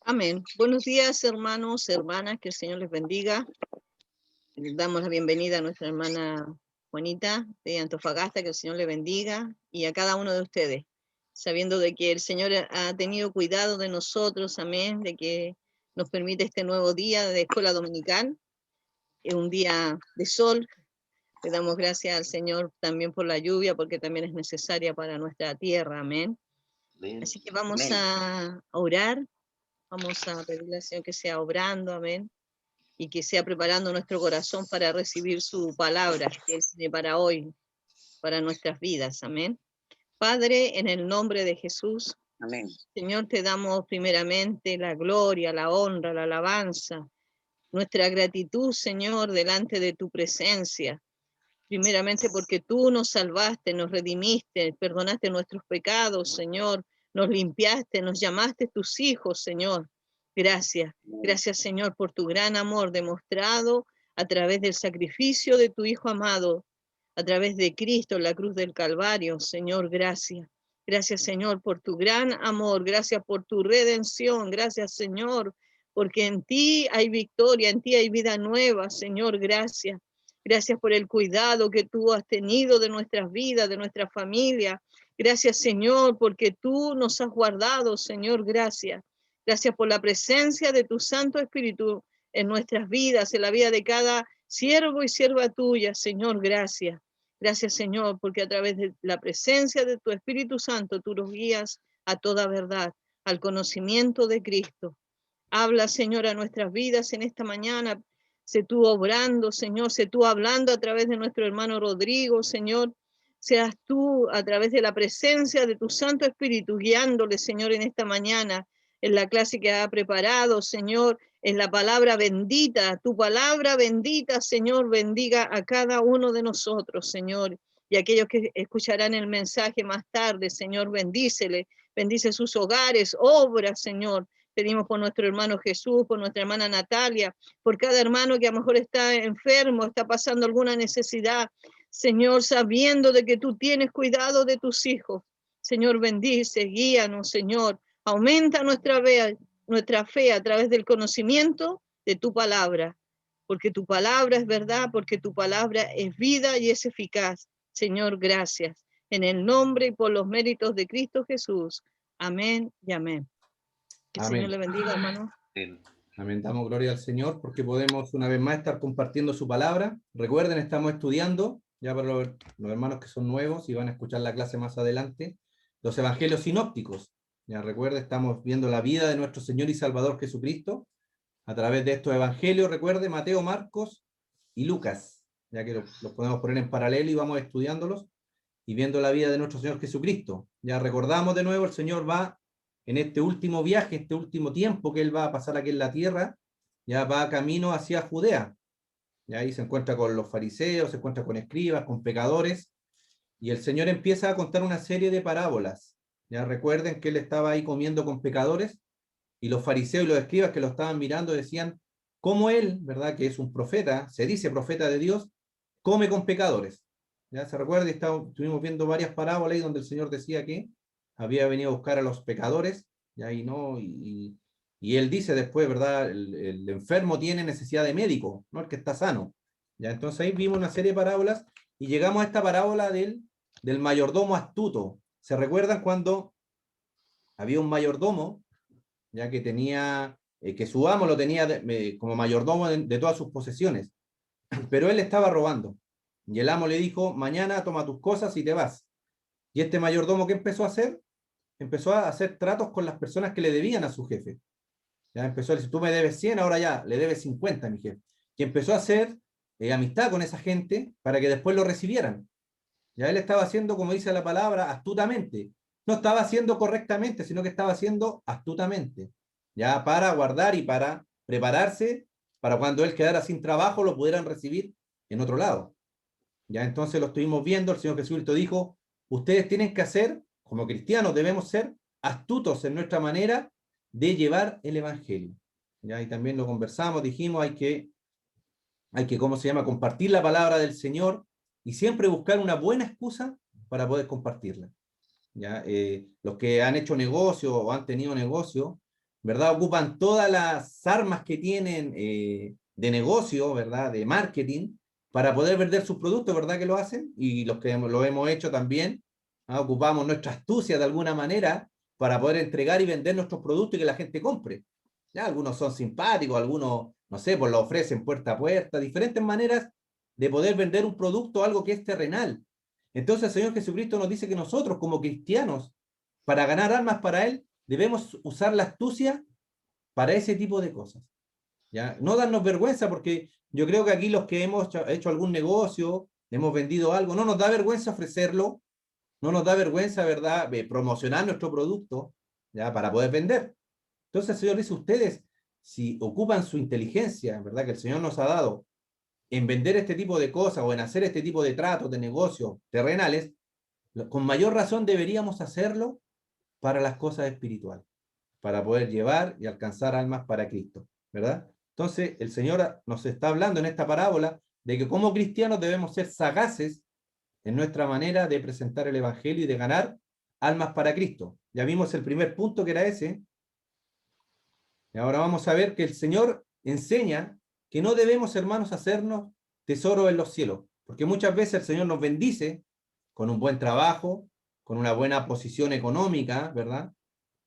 Amén. Buenos días, hermanos, hermanas, que el Señor les bendiga. Les damos la bienvenida a nuestra hermana Juanita de Antofagasta, que el Señor le bendiga, y a cada uno de ustedes, sabiendo de que el Señor ha tenido cuidado de nosotros, amén, de que nos permite este nuevo día de escuela dominical, un día de sol. Le damos gracias al Señor también por la lluvia, porque también es necesaria para nuestra tierra, amén. Así que vamos a orar. Vamos a pedirle al Señor que sea obrando, amén, y que sea preparando nuestro corazón para recibir su palabra, que Él tiene para hoy, para nuestras vidas, amén. Padre, en el nombre de Jesús, Amén. Señor, te damos primeramente la gloria, la honra, la alabanza, nuestra gratitud, Señor, delante de tu presencia. Primeramente porque tú nos salvaste, nos redimiste, perdonaste nuestros pecados, Señor, nos limpiaste, nos llamaste tus hijos, Señor. Gracias, gracias, Señor, por tu gran amor demostrado a través del sacrificio de tu Hijo amado, a través de Cristo en la cruz del Calvario. Señor, gracias. Gracias, Señor, por tu gran amor, gracias por tu redención, gracias, Señor, porque en ti hay victoria, en ti hay vida nueva, Señor, gracias. Gracias por el cuidado que tú has tenido de nuestras vidas, de nuestra familia. Gracias, Señor, porque tú nos has guardado, Señor, gracias. Gracias por la presencia de tu Santo Espíritu en nuestras vidas, en la vida de cada siervo y sierva tuya, Señor, gracias. Gracias, Señor, porque a través de la presencia de tu Espíritu Santo tú nos guías a toda verdad, al conocimiento de Cristo. Habla, Señor, a nuestras vidas en esta mañana. Sé tú obrando, Señor, sé tú hablando a través de nuestro hermano Rodrigo, Señor. Seas tú a través de la presencia de tu Santo Espíritu guiándole, Señor, en esta mañana, en la clase que ha preparado, Señor, en la palabra bendita, tu palabra bendita, Señor, bendiga a cada uno de nosotros, Señor, y aquellos que escucharán el mensaje más tarde, Señor, bendícele, bendice sus hogares, obra, Señor. Pedimos por nuestro hermano Jesús, por nuestra hermana Natalia, por cada hermano que a lo mejor está enfermo, está pasando alguna necesidad. Señor, sabiendo de que tú tienes cuidado de tus hijos. Señor, bendice, guíanos, Señor. Aumenta nuestra fe a través del conocimiento de tu palabra. Porque tu palabra es verdad, porque tu palabra es vida y es eficaz. Señor, gracias. En el nombre y por los méritos de Cristo Jesús. Amén y amén. Que el Señor Amén. le bendiga, hermano. Amén. Damos gloria al Señor porque podemos una vez más estar compartiendo su palabra. Recuerden, estamos estudiando, ya para los hermanos que son nuevos y van a escuchar la clase más adelante, los evangelios sinópticos. Ya recuerden, estamos viendo la vida de nuestro Señor y Salvador Jesucristo a través de estos evangelios. Recuerde, Mateo, Marcos y Lucas, ya que los podemos poner en paralelo y vamos estudiándolos y viendo la vida de nuestro Señor Jesucristo. Ya recordamos de nuevo, el Señor va en este último viaje, este último tiempo que Él va a pasar aquí en la tierra, ya va camino hacia Judea. Ya ahí se encuentra con los fariseos, se encuentra con escribas, con pecadores, y el Señor empieza a contar una serie de parábolas. Ya recuerden que Él estaba ahí comiendo con pecadores, y los fariseos y los escribas que lo estaban mirando decían, ¿cómo Él, verdad, que es un profeta, se dice profeta de Dios, come con pecadores? Ya se recuerda, estuvimos viendo varias parábolas ahí donde el Señor decía que había venido a buscar a los pecadores, ya y no, y él dice después, ¿verdad? El enfermo tiene necesidad de médico, no el que está sano. Ya, entonces ahí vimos una serie de parábolas y llegamos a esta parábola del mayordomo astuto. ¿Se recuerdan cuando había un mayordomo, ya que tenía, que su amo lo tenía como mayordomo de todas sus posesiones, pero él estaba robando? Y el amo le dijo, mañana toma tus cosas y te vas. Y este mayordomo, ¿qué empezó a hacer? Empezó a hacer tratos con las personas que le debían a su jefe. Ya empezó a decir, tú me debes 100, ahora ya le debes 50 a mi jefe. Y empezó a hacer amistad con esa gente para que después lo recibieran. Ya él estaba haciendo, como dice la palabra, astutamente. No estaba haciendo correctamente, sino que estaba haciendo astutamente. Ya para guardar y para prepararse para cuando él quedara sin trabajo lo pudieran recibir en otro lado. Ya entonces lo estuvimos viendo, el Señor Jesucristo dijo, ustedes tienen que hacer, como cristianos debemos ser astutos en nuestra manera de llevar el Evangelio. Ya, y también lo conversamos, dijimos, hay que, ¿cómo se llama?, compartir la palabra del Señor y siempre buscar una buena excusa para poder compartirla. ¿Ya? Los que han hecho negocio o han tenido negocio, ¿verdad? Ocupan todas las armas que tienen de negocio, ¿verdad? De marketing, para poder vender sus productos, ¿verdad? Que lo hacen, y los que lo hemos hecho también, ¿ah? Ocupamos nuestra astucia de alguna manera para poder entregar y vender nuestros productos y que la gente compre. ¿Ya? Algunos son simpáticos, algunos, no sé, pues lo ofrecen puerta a puerta, diferentes maneras de poder vender un producto, algo que es terrenal. Entonces el Señor Jesucristo nos dice que nosotros como cristianos, para ganar almas para Él, debemos usar la astucia para ese tipo de cosas. ¿Ya? No darnos vergüenza, porque yo creo que aquí los que hemos hecho algún negocio, hemos vendido algo, no nos da vergüenza ofrecerlo, no nos da vergüenza, ¿verdad?, promocionar nuestro producto, ¿ya?, para poder vender. Entonces el Señor dice, ustedes, si ocupan su inteligencia, ¿verdad?, que el Señor nos ha dado, en vender este tipo de cosas o en hacer este tipo de tratos, de negocios terrenales, con mayor razón deberíamos hacerlo para las cosas espirituales, para poder llevar y alcanzar almas para Cristo, ¿verdad? Entonces, el Señor nos está hablando en esta parábola de que como cristianos debemos ser sagaces en nuestra manera de presentar el Evangelio y de ganar almas para Cristo. Ya vimos el primer punto que era ese, y ahora vamos a ver que el Señor enseña que no debemos, hermanos, hacernos tesoros en los cielos, porque muchas veces el Señor nos bendice con un buen trabajo, con una buena posición económica, ¿verdad?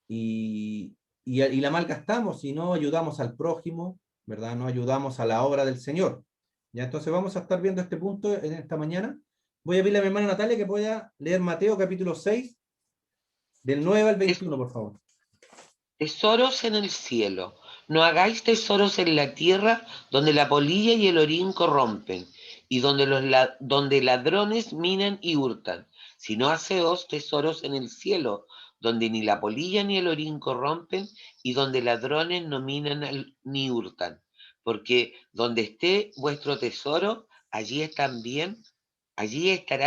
Y la malgastamos y no ayudamos al prójimo, ¿verdad? No ayudamos a la obra del Señor. Ya, entonces vamos a estar viendo este punto en esta mañana. Voy a pedirle a mi hermana Natalia que pueda leer Mateo capítulo 6, del 9 al 21, por favor. Tesoros en el cielo. No hagáis tesoros en la tierra donde la polilla y el orín corrompen, y donde ladrones minan y hurtan, sino haceos tesoros en el cielo, donde ni la polilla ni el orín corrompen, y donde ladrones no minan ni hurtan. Porque donde esté vuestro tesoro, allí estará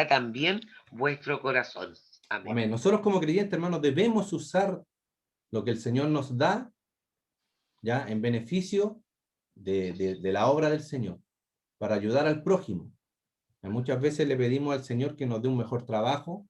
también vuestro corazón. Amén. Amén. Nosotros como creyentes, hermanos, debemos usar lo que el Señor nos da, ya, en beneficio de la obra del Señor, para ayudar al prójimo. Muchas veces le pedimos al Señor que nos dé un mejor trabajo,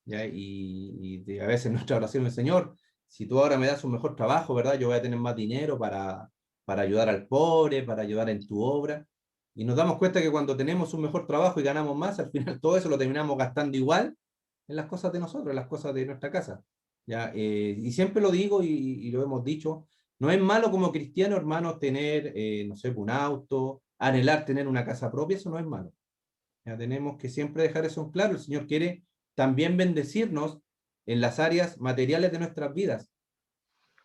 ¿ya? A veces nuestra oración es, Señor, si tú ahora me das un mejor trabajo, ¿verdad? Yo voy a tener más dinero para ayudar al pobre, para ayudar en tu obra. Y nos damos cuenta que cuando tenemos un mejor trabajo y ganamos más, al final todo eso lo terminamos gastando igual en las cosas de nosotros, en las cosas de nuestra casa. ¿Ya? Y siempre lo digo y lo hemos dicho, no es malo como cristiano, hermanos, tener, no sé, un auto, anhelar tener una casa propia, eso no es malo. Ya tenemos que siempre dejar eso en claro. El Señor quiere también bendecirnos en las áreas materiales de nuestras vidas.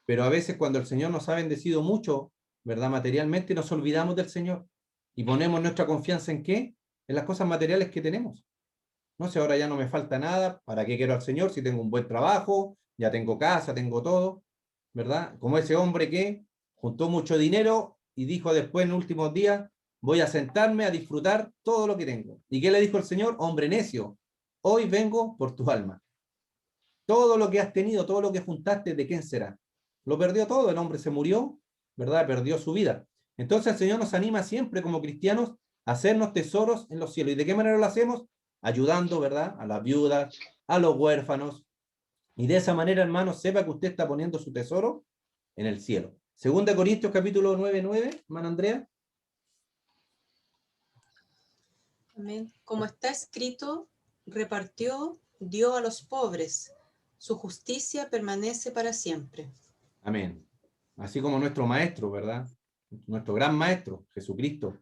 Pero a veces cuando el Señor nos ha bendecido mucho, ¿verdad? Materialmente, nos olvidamos del Señor y ponemos nuestra confianza ¿en qué? En las cosas materiales que tenemos. No sé, ahora ya no me falta nada, ¿para qué quiero al Señor si tengo un buen trabajo, ya tengo casa, tengo todo, ¿verdad? Como ese hombre que juntó mucho dinero y dijo después en los últimos días, voy a sentarme a disfrutar todo lo que tengo. ¿Y qué le dijo el Señor? Hombre necio, hoy vengo por tu alma. Todo lo que has tenido, todo lo que juntaste, ¿de quién será? Lo perdió todo, el hombre se murió, ¿verdad? Perdió su vida. Entonces el Señor nos anima siempre como cristianos a hacernos tesoros en los cielos. ¿Y de qué manera lo hacemos? Ayudando, ¿verdad? A las viudas, a los huérfanos. Y de esa manera, hermanos, sepa que usted está poniendo su tesoro en el cielo. Segunda Corintios capítulo 9:9, hermana Andrea. Amén. Como está escrito, repartió, dio a los pobres. Su justicia permanece para siempre. Amén. Así como nuestro maestro, ¿verdad? Nuestro gran maestro, Jesucristo,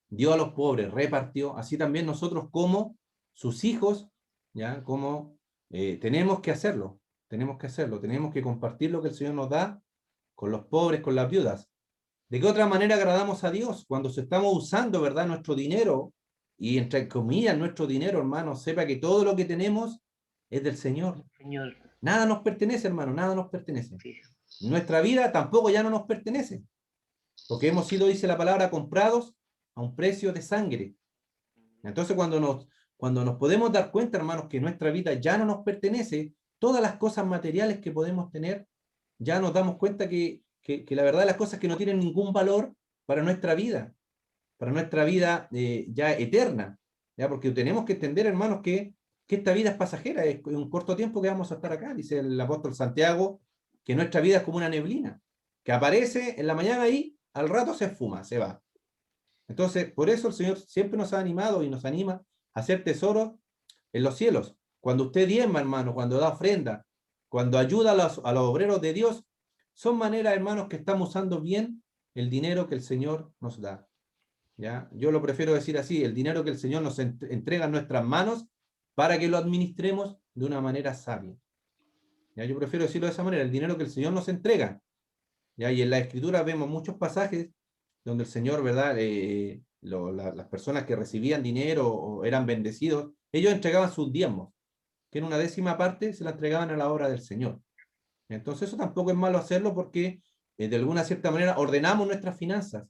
dio a los pobres, repartió, así también nosotros como sus hijos, ¿ya? Como tenemos que hacerlo, tenemos que compartir lo que el Señor nos da con los pobres, con las viudas. ¿De qué otra manera agradamos a Dios? Cuando se estamos usando, ¿verdad? Nuestro dinero, y entre comillas nuestro dinero, hermano, sepa que todo lo que tenemos es del Señor. Señor. Nada nos pertenece, hermano, nada nos pertenece. Sí. Nuestra vida tampoco ya no nos pertenece, porque hemos sido, dice la palabra, comprados a un precio de sangre. Entonces cuando nos podemos dar cuenta, hermanos, que nuestra vida ya no nos pertenece, todas las cosas materiales que podemos tener, ya nos damos cuenta que la verdad las cosas que no tienen ningún valor para nuestra vida ya eterna, ¿ya? Porque tenemos que entender, hermanos, que esta vida es pasajera, es un corto tiempo que vamos a estar acá, dice el apóstol Santiago, que nuestra vida es como una neblina. que aparece en la mañana y al rato se esfuma, se va. Entonces, por eso el Señor siempre nos ha animado y nos anima a hacer tesoros en los cielos. Cuando usted diezma, hermano, cuando da ofrenda, cuando ayuda a los obreros de Dios, son maneras, hermanos, que estamos usando bien el dinero que el Señor nos da. ¿Ya? Yo lo prefiero decir así, el dinero que el Señor nos entrega en nuestras manos para que lo administremos de una manera sabia. ¿Ya? Yo prefiero decirlo de esa manera, el dinero que el Señor nos entrega. ¿Ya? Y en la Escritura vemos muchos pasajes donde el Señor, ¿verdad? Las personas que recibían dinero o eran bendecidos, ellos entregaban sus diezmos, que en una 10ª parte se la entregaban a la obra del Señor. Entonces eso tampoco es malo hacerlo porque de alguna cierta manera ordenamos nuestras finanzas.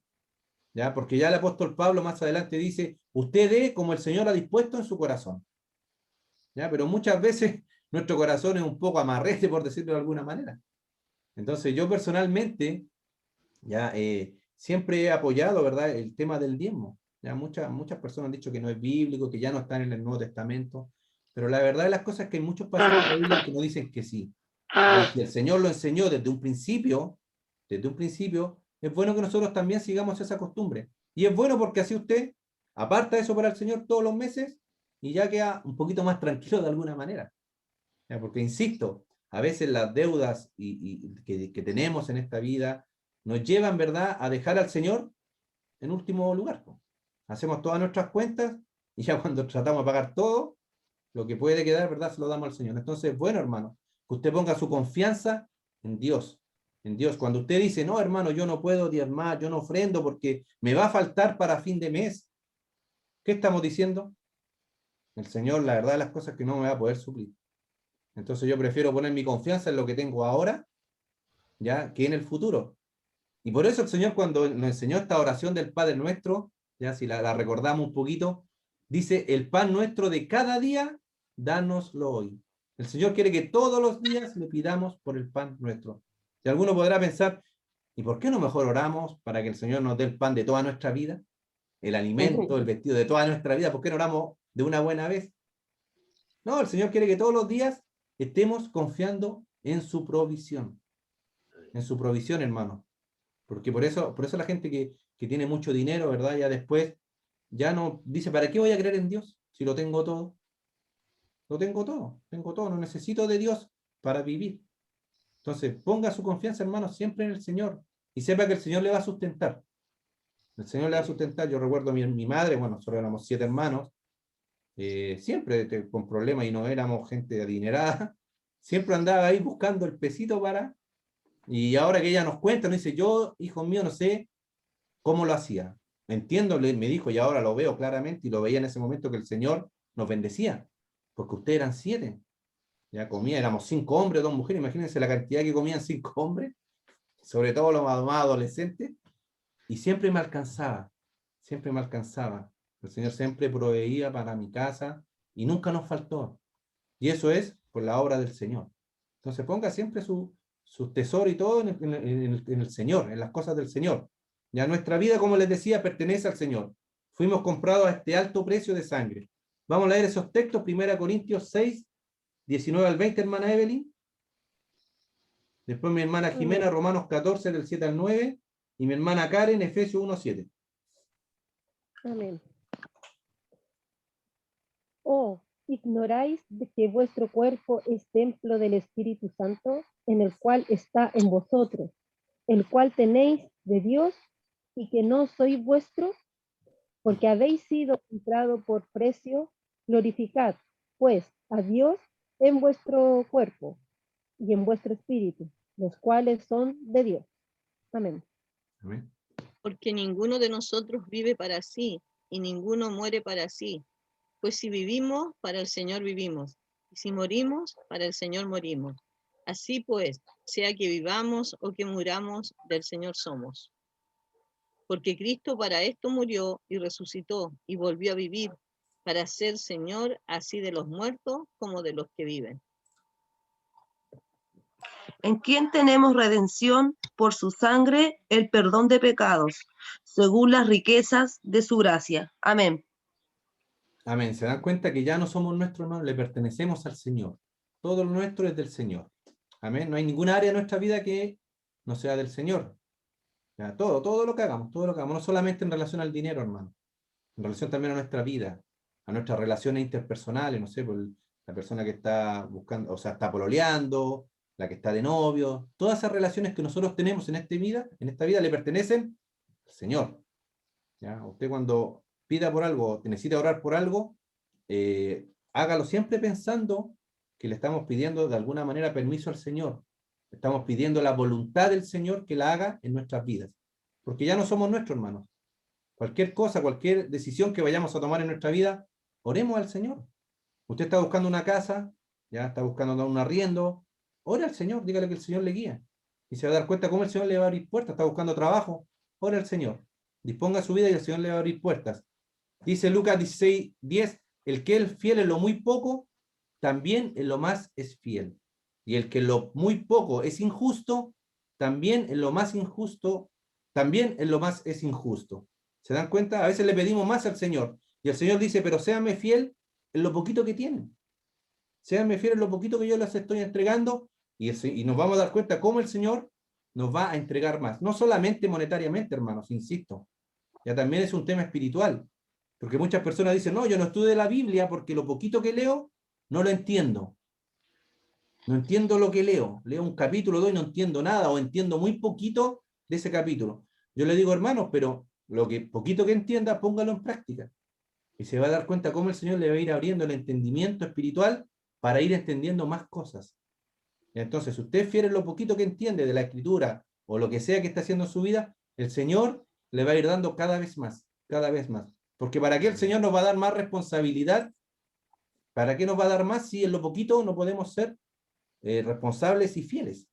¿Ya? Porque ya el apóstol Pablo más adelante dice, usted dé como el Señor ha dispuesto en su corazón. ¿Ya? Pero muchas veces nuestro corazón es un poco amarrete, por decirlo de alguna manera. Entonces yo personalmente ya siempre he apoyado, ¿verdad?, el tema del diezmo. Ya muchas personas han dicho que no es bíblico, que ya no están en el Nuevo Testamento, pero la verdad de las cosas es que hay muchos pasajes de la Biblia que nos dicen que sí. Y si el Señor lo enseñó desde un principio, es bueno que nosotros también sigamos esa costumbre. Y es bueno porque así usted aparta eso para el Señor todos los meses y ya queda un poquito más tranquilo de alguna manera. ¿Ya? Porque, insisto, a veces las deudas que tenemos en esta vida nos llevan, ¿verdad?, a dejar al Señor en último lugar. Hacemos todas nuestras cuentas y ya cuando tratamos de pagar todo, lo que puede quedar, ¿verdad?, se lo damos al Señor. Entonces, bueno, hermano, que usted ponga su confianza en Dios. En Dios. Cuando usted dice, no, hermano, yo no puedo diezmar, yo no ofrendo porque me va a faltar para fin de mes. ¿Qué estamos diciendo? El Señor, la verdad, las cosas que no me va a poder suplir. Entonces yo prefiero poner mi confianza en lo que tengo ahora, ya, que en el futuro. Y por eso el Señor, cuando nos enseñó esta oración del Padre Nuestro, ya si la recordamos un poquito, dice, el pan nuestro de cada día, dánoslo hoy. El Señor quiere que todos los días le pidamos por el pan nuestro. Y alguno podrá pensar, ¿y por qué no mejor oramos para que el Señor nos dé el pan de toda nuestra vida? El alimento, el vestido de toda nuestra vida. ¿Por qué no oramos de una buena vez? No, el Señor quiere que todos los días estemos confiando en su provisión. En su provisión, hermano. Porque por eso la gente que tiene mucho dinero, ¿verdad? Ya después, ya no dice, ¿para qué voy a creer en Dios si lo tengo todo? Lo tengo todo, no necesito de Dios para vivir. Entonces, ponga su confianza, hermano, siempre en el Señor y sepa que el Señor le va a sustentar. El Señor le va a sustentar. Yo recuerdo a mi madre, bueno, nosotros éramos 7 hermanos, siempre con problemas y no éramos gente adinerada, siempre andaba ahí buscando el pesito para, y ahora que ella nos cuenta, nos dice, yo, hijo mío, no sé cómo lo hacía. Entiendo, me dijo, y ahora lo veo claramente, y lo veía en ese momento que el Señor nos bendecía, porque ustedes eran 7. Ya comía, éramos 5 hombres, 2 mujeres, imagínense la cantidad que comían 5 hombres, sobre todo los más adolescentes, y siempre me alcanzaba, siempre me alcanzaba. El Señor siempre proveía para mi casa y nunca nos faltó. Y eso es por la obra del Señor. Entonces ponga siempre su tesoro y todo en el Señor, en las cosas del Señor. Ya nuestra vida, como les decía, pertenece al Señor. Fuimos comprados a este alto precio de sangre. Vamos a leer esos textos, 1 Corintios 6, 19 al 20, hermana Evelyn. Después mi hermana Jimena, Romanos 14, del 7 al 9. Y mi hermana Karen, Efesios 1, 7. Amén. Oh, ¿ignoráis de que vuestro cuerpo es templo del Espíritu Santo, en el cual está en vosotros, el cual tenéis de Dios, y que no sois vuestros? Porque habéis sido comprado por precio. Glorificad, pues, a Dios en vuestro cuerpo y en vuestro espíritu, los cuales son de Dios. Amén. Amén. Porque ninguno de nosotros vive para sí, y ninguno muere para sí. Pues si vivimos, para el Señor vivimos, y si morimos, para el Señor morimos. Así pues, sea que vivamos o que muramos, del Señor somos. Porque Cristo para esto murió y resucitó y volvió a vivir, para ser Señor así de los muertos como de los que viven. En quien tenemos redención por su sangre, el perdón de pecados, según las riquezas de su gracia. Amén. Amén. Se dan cuenta que ya no somos nuestros, hermanos, le pertenecemos al Señor. Todo lo nuestro es del Señor. Amén. No hay ninguna área de nuestra vida que no sea del Señor. Ya, todo lo que hagamos, no solamente en relación al dinero, hermano, en relación también a nuestra vida, a nuestras relaciones interpersonales, no sé, por la persona que está buscando, o sea, está pololeando, la que está de novio, todas esas relaciones que nosotros tenemos en esta vida le pertenecen al Señor. ¿Ya? Usted cuando pida por algo, necesita orar por algo, hágalo siempre pensando que le estamos pidiendo de alguna manera permiso al Señor. Estamos pidiendo la voluntad del Señor que la haga en nuestras vidas. Porque ya no somos nuestros, hermanos. Cualquier cosa, cualquier decisión que vayamos a tomar en nuestra vida, oremos al Señor. Usted está buscando una casa, ya está buscando un arriendo, ore al Señor, dígale que el Señor le guía. Y se va a dar cuenta cómo el Señor le va a abrir puertas. Está buscando trabajo, ore al Señor. Disponga su vida y el Señor le va a abrir puertas. Dice Lucas 16:10, el que es fiel en lo muy poco, también en lo más es fiel. Y el que en lo muy poco es injusto, también en lo más injusto, también en lo más es injusto. ¿Se dan cuenta? A veces le pedimos más al Señor. Y el Señor dice, pero séame fiel en lo poquito que tienen. Séame fiel en lo poquito que yo les estoy entregando. Y nos vamos a dar cuenta cómo el Señor nos va a entregar más. No solamente monetariamente, hermanos, insisto. Ya también es un tema espiritual. Porque muchas personas dicen, no, yo no estudio la Biblia porque lo poquito que leo, no lo entiendo. No entiendo lo que leo. Leo un capítulo, 2 y no entiendo nada, o entiendo muy poquito de ese capítulo. Yo le digo, hermanos, pero lo que poquito que entienda, póngalo en práctica. Y se va a dar cuenta cómo el Señor le va a ir abriendo el entendimiento espiritual para ir entendiendo más cosas. Y entonces, si usted es fiel en lo poquito que entiende de la Escritura, o lo que sea que está haciendo en su vida, el Señor le va a ir dando cada vez más, cada vez más. Porque ¿para qué el Señor nos va a dar más responsabilidad? ¿Para qué nos va a dar más si en lo poquito no podemos ser responsables y fieles?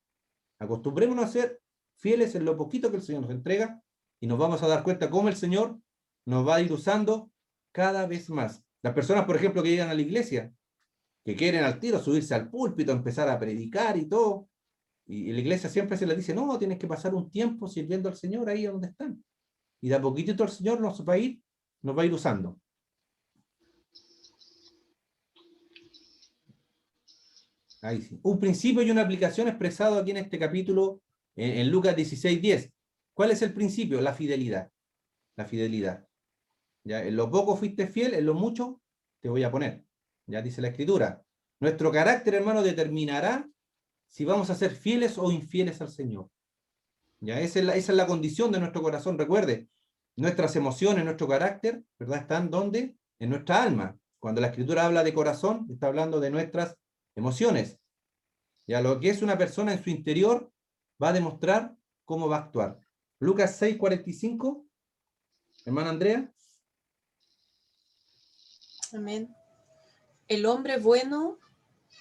Acostumbrémonos a ser fieles en lo poquito que el Señor nos entrega y nos vamos a dar cuenta cómo el Señor nos va a ir usando cada vez más. Las personas, por ejemplo, que llegan a la iglesia, que quieren al tiro subirse al púlpito, empezar a predicar y todo, y la iglesia siempre se les dice, no, tienes que pasar un tiempo sirviendo al Señor ahí donde están. Y de a poquitito el Señor nos va a ir usando. Ahí sí. Un principio y una aplicación expresado aquí en este capítulo, en Lucas 16:10. ¿Cuál es el principio? La fidelidad. La fidelidad. ¿Ya? En lo poco fuiste fiel, en lo mucho te voy a poner. Ya dice la Escritura. Nuestro carácter, hermano, determinará si vamos a ser fieles o infieles al Señor. ¿Ya? Esa es la condición de nuestro corazón. Recuerde, nuestras emociones, nuestro carácter, ¿verdad? ¿Están dónde? En nuestra alma. Cuando la Escritura habla de corazón, está hablando de nuestras emociones. Ya lo que es una persona en su interior va a demostrar cómo va a actuar. Lucas 6:45, hermana Andrea. Amén. El hombre bueno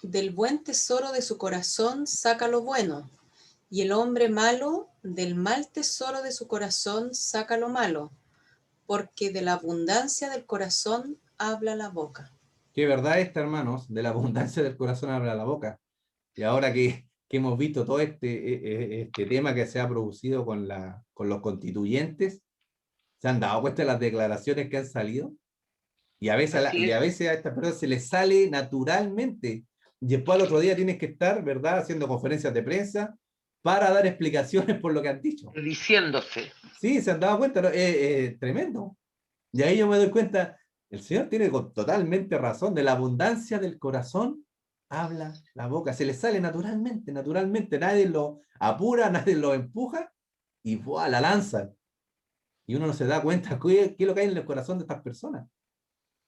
del buen tesoro de su corazón saca lo bueno, y el hombre malo del mal tesoro de su corazón saca lo malo, porque de la abundancia del corazón habla la boca. Qué verdad esta, hermanos, de la abundancia del corazón habla la boca. Y ahora que hemos visto todo este tema que se ha producido con los constituyentes, ¿se han dado cuenta de las declaraciones que han salido? Y a veces a estas personas se les sale naturalmente. Y después al otro día tienes que estar, ¿verdad?, haciendo conferencias de prensa para dar explicaciones por lo que han dicho. Diciéndose. Sí, se han dado cuenta, ¿no? Tremendo. Y ahí yo me doy cuenta, el Señor tiene totalmente razón, de la abundancia del corazón habla la boca, se le sale naturalmente, nadie lo apura, nadie lo empuja, y ¡buah!, la lanzan. Y uno no se da cuenta qué es lo que hay en el corazón de estas personas.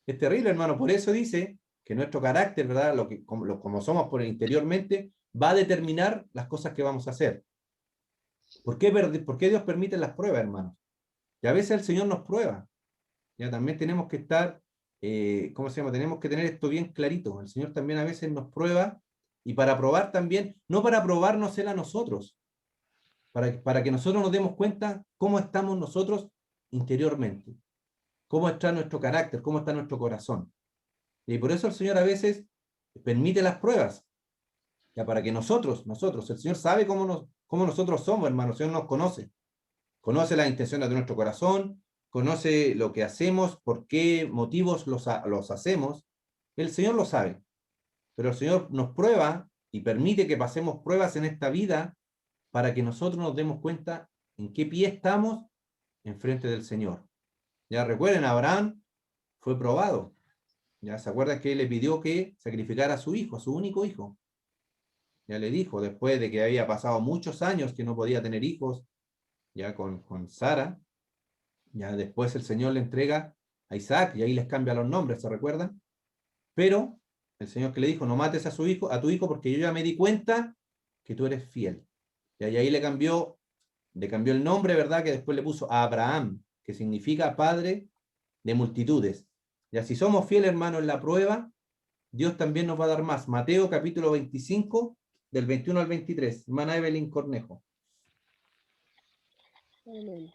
Es terrible, hermano, por eso dice que nuestro carácter, ¿verdad?, como somos por interiormente, va a determinar las cosas que vamos a hacer. ¿Por qué Dios permite las pruebas, hermanos? Y a veces el Señor nos prueba. Ya también tenemos que estar, tenemos que tener esto bien clarito. El Señor también a veces nos prueba, y para probar también, no para probarnos Él a nosotros, para que nosotros nos demos cuenta cómo estamos nosotros interiormente, cómo está nuestro carácter, cómo está nuestro corazón. Y por eso el Señor a veces permite las pruebas, ya para que nosotros, el Señor sabe cómo nosotros somos, hermanos. El Señor nos conoce las intenciones de nuestro corazón, conoce lo que hacemos, por qué motivos los hacemos. El Señor lo sabe, pero el Señor nos prueba y permite que pasemos pruebas en esta vida para que nosotros nos demos cuenta en qué pie estamos en frente del Señor. Ya recuerden, Abraham fue probado. Ya se acuerdan que él le pidió que sacrificara a su hijo, a su único hijo. Ya le dijo, después de que había pasado muchos años que no podía tener hijos, ya con Sara, ya después el Señor le entrega a Isaac, y ahí les cambia los nombres, ¿se recuerdan? Pero el Señor que le dijo, no mates a tu hijo, porque yo ya me di cuenta que tú eres fiel. Y ahí le cambió el nombre, ¿verdad? Que después le puso a Abraham, que significa padre de multitudes. Ya si somos fieles, hermanos, en la prueba, Dios también nos va a dar más. Mateo capítulo 25, del 21 al 23. Hermana Evelyn Cornejo. Amén.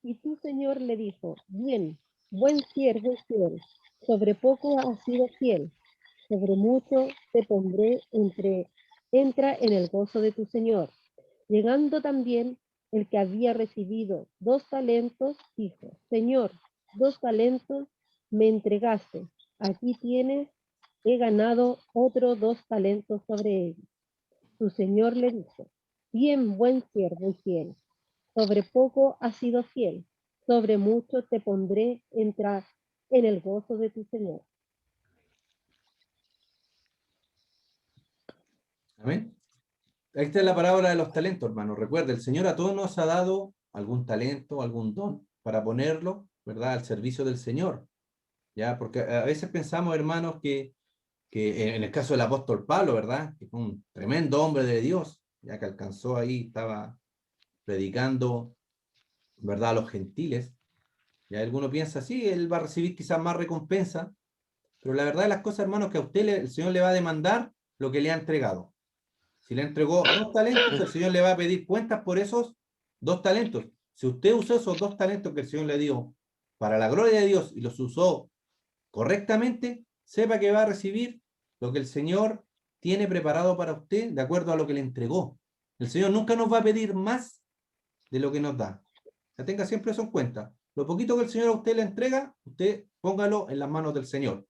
Y tu Señor le dijo, bien, buen siervo y fiel, sobre poco has sido fiel, sobre mucho te pondré, entra en el gozo de tu Señor. Llegando también el que había recibido 2 talentos, dijo, Señor, 2 talentos me entregaste, aquí tienes, he ganado otros 2 talentos sobre ellos. Su Señor le dijo, bien, buen siervo y fiel, sobre poco has sido fiel, sobre mucho te pondré, entra en el gozo de tu Señor. Amén. Esta es la parábola de los talentos, hermano. Recuerda, el Señor a todos nos ha dado algún talento, algún don, para ponerlo, ¿verdad?, al servicio del Señor. ¿Ya? Porque a veces pensamos, hermanos, que en el caso del apóstol Pablo, ¿verdad?, que fue un tremendo hombre de Dios, ya que alcanzó ahí, estaba predicando, ¿verdad?, a los gentiles. Ya alguno piensa, sí, él va a recibir quizás más recompensa, pero la verdad de las cosas, hermanos, que a usted el Señor le va a demandar lo que le ha entregado. Si le entregó 2 talentos, el Señor le va a pedir cuentas por esos 2 talentos. Si usted usó esos 2 talentos que el Señor le dio para la gloria de Dios y los usó correctamente, sepa que va a recibir lo que el Señor tiene preparado para usted de acuerdo a lo que le entregó. El Señor nunca nos va a pedir más de lo que nos da. Ya tenga siempre eso en cuenta. Lo poquito que el Señor a usted le entrega, usted póngalo en las manos del Señor.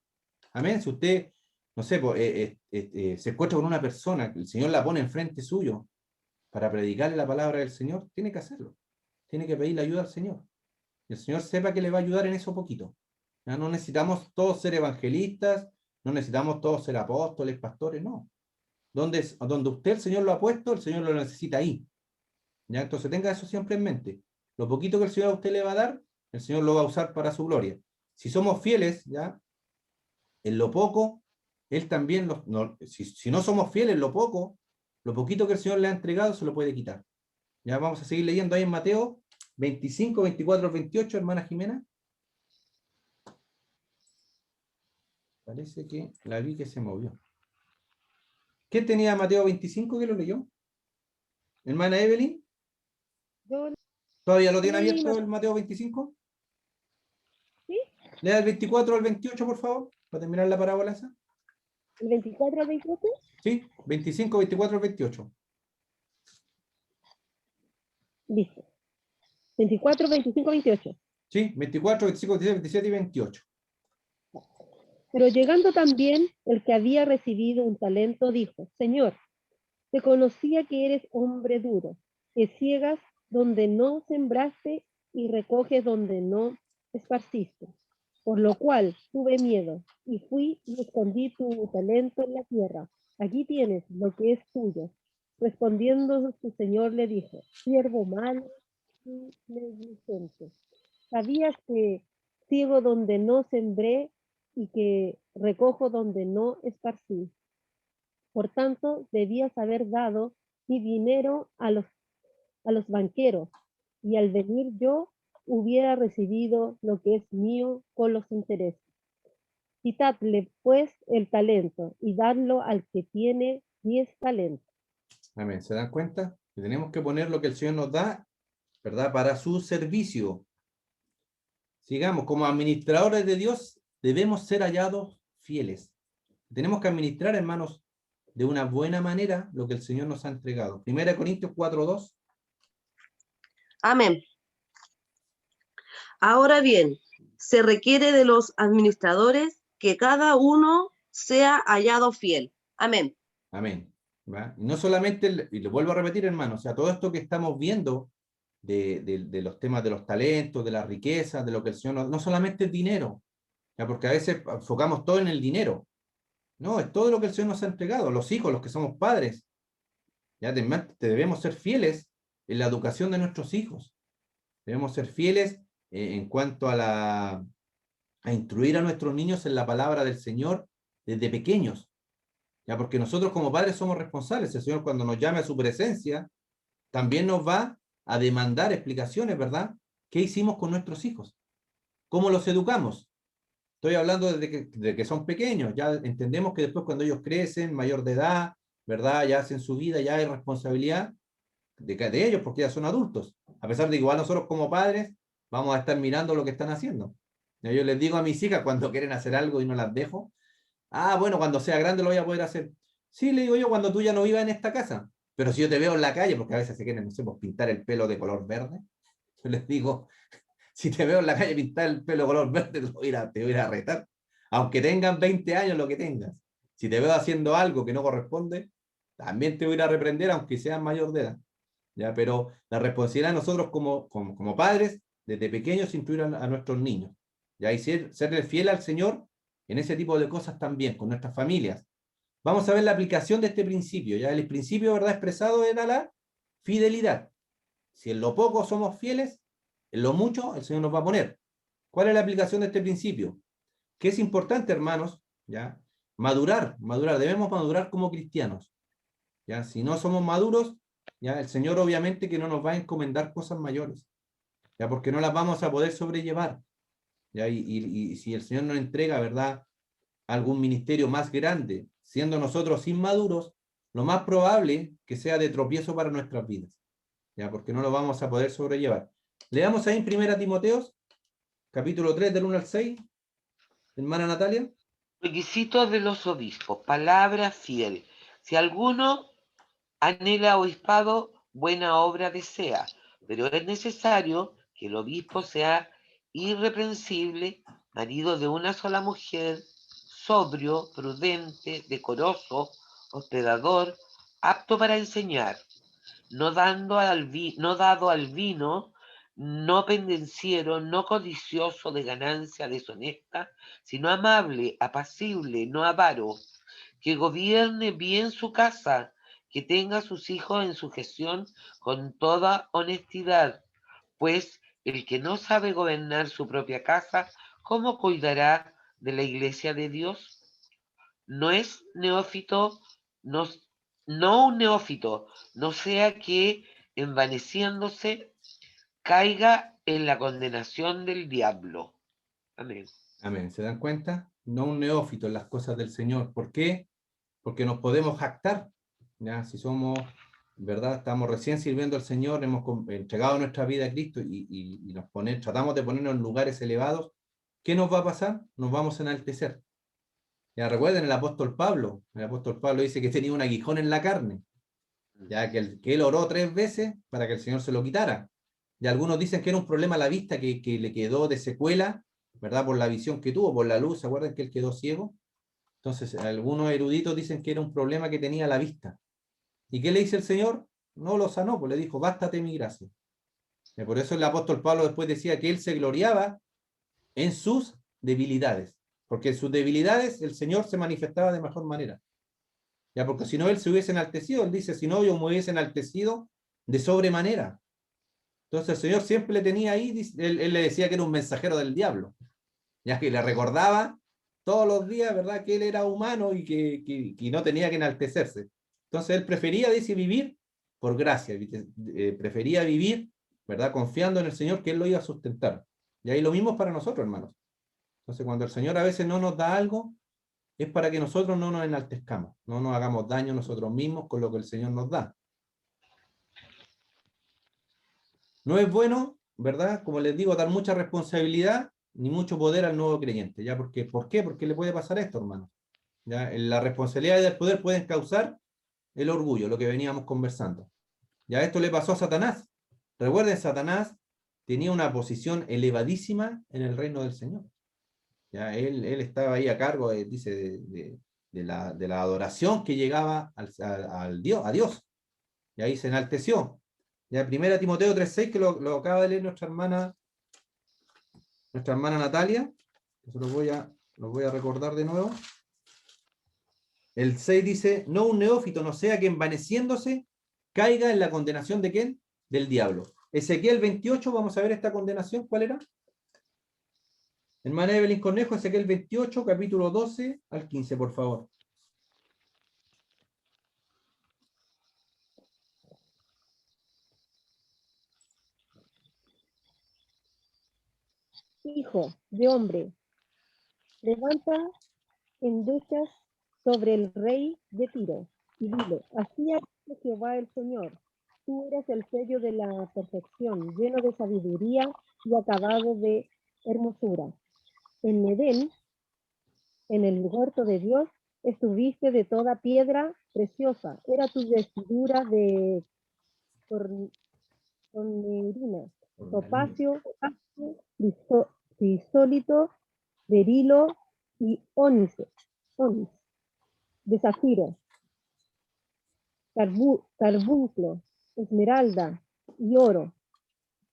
Amén. Si usted, no sé, se encuentra con una persona, que el Señor la pone enfrente suyo para predicarle la palabra del Señor, tiene que hacerlo. Tiene que pedirle ayuda al Señor. Y el Señor sepa que le va a ayudar en eso poquito. ¿Ya? No necesitamos todos ser evangelistas, no necesitamos todos ser apóstoles, pastores, no. Donde usted, el Señor lo ha puesto, el Señor lo necesita ahí. ¿Ya? Entonces tenga eso siempre en mente. Lo poquito que el Señor a usted le va a dar, el Señor lo va a usar para su gloria. Si somos fieles, ¿ya?, en lo poco, Él también, si no somos fieles en lo poco, lo poquito que el Señor le ha entregado se lo puede quitar. Ya vamos a seguir leyendo ahí en Mateo 25, 24, 28, hermana Jimena. Parece que la vi que se movió. ¿Qué tenía Mateo 25 que lo leyó? Hermana Evelyn, Yo ¿todavía lo tiene leí abierto el Mateo 25? ¿Sí? Lea el 24 al 28, por favor, para terminar la parábola esa. ¿El 24 al 28? Sí, 25, 24 al 28. Listo. 24, 25, 28. Sí, 24, 25, 26, 27 y 28. Pero llegando también el que había recibido un talento, dijo, Señor, te conocía que eres hombre duro, que ciegas donde no sembraste y recoges donde no esparciste. Por lo cual tuve miedo y fui y escondí tu talento en la tierra. Aquí tienes lo que es tuyo. Respondiendo su señor le dijo, siervo malo y negligente. ¿Sabías que ciego donde no sembré y que recojo donde no esparcí? Por tanto, debías haber dado mi dinero a los banqueros, y al venir yo hubiera recibido lo que es mío con los intereses. Quitadle pues el talento y dadlo al que tiene 10 talentos. Amén. ¿Se dan cuenta? Que tenemos que poner lo que el Señor nos da, ¿verdad?, para su servicio. Sigamos, como administradores de Dios, debemos ser hallados fieles. Tenemos que administrar, hermanos, de una buena manera lo que el Señor nos ha entregado. 1 Corintios 4:2. Amén. Ahora bien, se requiere de los administradores que cada uno sea hallado fiel. Amén. Amén. ¿Va? Y no solamente, y lo vuelvo a repetir, hermano, o sea, todo esto que estamos viendo de los temas de los talentos, de la riqueza, de lo que el Señor no solamente el dinero, ¿ya? Porque a veces enfocamos todo en el dinero. No, es todo lo que el Señor nos ha entregado, los hijos, los que somos padres. Ya debemos ser fieles en la educación de nuestros hijos. Debemos ser fieles en cuanto a instruir a nuestros niños en la palabra del Señor desde pequeños. Ya, porque nosotros como padres somos responsables. El Señor, cuando nos llame a su presencia, también nos va a demandar explicaciones, ¿verdad? ¿Qué hicimos con nuestros hijos? ¿Cómo los educamos? Estoy hablando de que son pequeños. Ya entendemos que después cuando ellos crecen, mayor de edad, ¿verdad? Ya hacen su vida, ya hay responsabilidad de ellos porque ya son adultos. A pesar de que igual nosotros como padres vamos a estar mirando lo que están haciendo. Yo les digo a mis hijas cuando quieren hacer algo y no las dejo, bueno, cuando sea grande lo voy a poder hacer. Sí, le digo yo, cuando tú ya no vivas en esta casa. Pero si yo te veo en la calle, porque a veces se quieren, no sé, pues, pintar el pelo de color verde, yo les digo, si te veo en la calle pintar el pelo de color verde, te voy a ir a retar. Aunque tengan 20 años, lo que tengas. Si te veo haciendo algo que no corresponde, también te voy a ir a reprender, aunque seas mayor de edad. ¿Ya? Pero la responsabilidad de nosotros como padres, desde pequeños, instruir a nuestros niños. ¿Ya? Y serle fiel al Señor en ese tipo de cosas también, con nuestras familias. Vamos a ver la aplicación de este principio. Ya el principio, ¿verdad?, expresado era la fidelidad. Si en lo poco somos fieles, en lo mucho el Señor nos va a poner. ¿Cuál es la aplicación de este principio? Que es importante, hermanos, ¿ya? Madurar. Debemos madurar como cristianos. ¿Ya? Si no somos maduros, ¿ya? El Señor obviamente que no nos va a encomendar cosas mayores, ¿ya? Porque no las vamos a poder sobrellevar. ¿Ya? Y si el Señor nos entrega, ¿verdad?, algún ministerio más grande, siendo nosotros inmaduros, lo más probable que sea de tropiezo para nuestras vidas, ¿ya? Porque no lo vamos a poder sobrellevar. Leamos ahí en 1 Timoteos, capítulo 3, del 1 al 6, hermana Natalia. Requisitos de los obispos. Palabra fiel. Si alguno anhela obispado, buena obra desea, pero es necesario que el obispo sea irreprensible, marido de una sola mujer, sobrio, prudente, decoroso, hospedador, apto para enseñar, no dado al vino, no pendenciero, no codicioso de ganancia deshonesta, sino amable, apacible, no avaro, que gobierne bien su casa, que tenga a sus hijos en sujeción con toda honestidad, pues el que no sabe gobernar su propia casa, ¿cómo cuidará de la iglesia de Dios? No es neófito, no un neófito, no sea que envaneciéndose caiga en la condenación del diablo. Amén. Amén. ¿Se dan cuenta? No un neófito en las cosas del Señor. ¿Por qué? Porque nos podemos jactar, ¿ya? Si somos, ¿verdad? Estamos recién sirviendo al Señor, hemos entregado nuestra vida a Cristo y tratamos de ponernos en lugares elevados. ¿Qué nos va a pasar? Nos vamos a enaltecer. Ya recuerden el apóstol Pablo dice que tenía un aguijón en la carne, ya que él oró 3 veces para que el Señor se lo quitara. Y algunos dicen que era un problema a la vista que le quedó de secuela, ¿verdad? Por la visión que tuvo, por la luz. ¿Se acuerdan que él quedó ciego? Entonces, algunos eruditos dicen que era un problema que tenía a la vista. ¿Y qué le dice el Señor? No lo sanó, pues le dijo, bástate mi gracia. Y por eso el apóstol Pablo después decía que él se gloriaba en sus debilidades, porque en sus debilidades el Señor se manifestaba de mejor manera. Ya, porque si no él se hubiese enaltecido, él dice, si no yo me hubiese enaltecido de sobremanera. Entonces el Señor siempre le tenía ahí, él le decía que era un mensajero del diablo, ya que le recordaba todos los días, ¿verdad?, que él era humano y que no tenía que enaltecerse. Entonces él prefería, dice, vivir por gracia, prefería vivir, ¿verdad?, confiando en el Señor que él lo iba a sustentar. Y ahí lo mismo para nosotros, hermanos. Entonces cuando el Señor a veces no nos da algo, es para que nosotros no nos enaltezcamos, no nos hagamos daño nosotros mismos con lo que el Señor nos da. No es bueno, ¿verdad?, como les digo, dar mucha responsabilidad ni mucho poder al nuevo creyente, ¿ya? ¿Por qué? Porque le puede pasar esto, hermano. ¿Ya? La responsabilidad y el poder pueden causar el orgullo, lo que veníamos conversando. Ya esto le pasó a Satanás. Recuerden, Satanás tenía una posición elevadísima en el reino del Señor. Ya, él estaba ahí a cargo, dice, de la adoración que llegaba al Dios, a Dios. Y ahí se enalteció. Ya, 1 Timoteo 3:6, que lo acaba de leer nuestra hermana Natalia. Eso lo voy a recordar de nuevo. El 6 dice, no un neófito, no sea que envaneciéndose caiga en la condenación de ¿quién? Del diablo. Ezequiel 28, vamos a ver esta condenación, ¿cuál era? Hermana Evelyn Cornejo, Ezequiel 28, capítulo 12 al 15, por favor. Hijo de hombre, levanta endechas sobre el rey de Tiro y dile, así ha dicho Jehová el Señor, tú eres el sello de la perfección, lleno de sabiduría y acabado de hermosura. En Edén, en el huerto de Dios, estuviste de toda piedra preciosa, era tu vestidura de cornerina, topacio, jaspe, crisólito, berilo y onix, de zafiro, carbunclo, esmeralda y oro.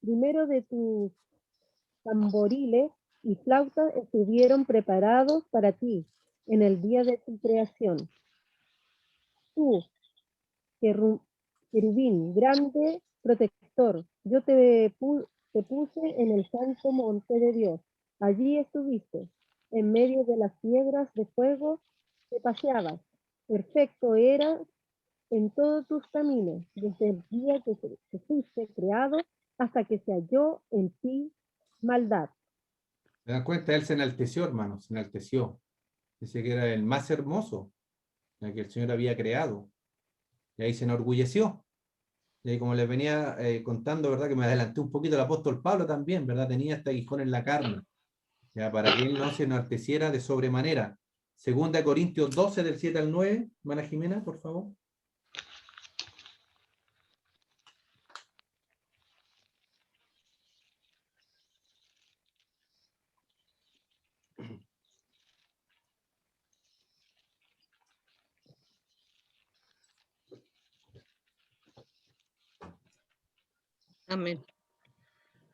Primero de tus tamboriles y flautas estuvieron preparados para ti en el día de tu creación. Tú, querubín, grande protector, yo te puse en el santo monte de Dios. Allí estuviste, en medio de las piedras de fuego te paseabas. Perfecto era en todos tus caminos, desde el día que fuiste creado hasta que se halló en ti maldad. ¿Se dan cuenta? Él se enalteció, hermano, se enalteció. Dice que era el más hermoso, ya que el Señor había creado. Y ahí se enorgulleció. Y ahí, como les venía contando, ¿verdad? Que me adelanté un poquito, el apóstol Pablo también, ¿verdad? Tenía este aguijón en la carne, ya, para que él no se enalteciera de sobremanera. 2 Corintios 12, del 7 al 9, hermana Jimena, por favor. Amén.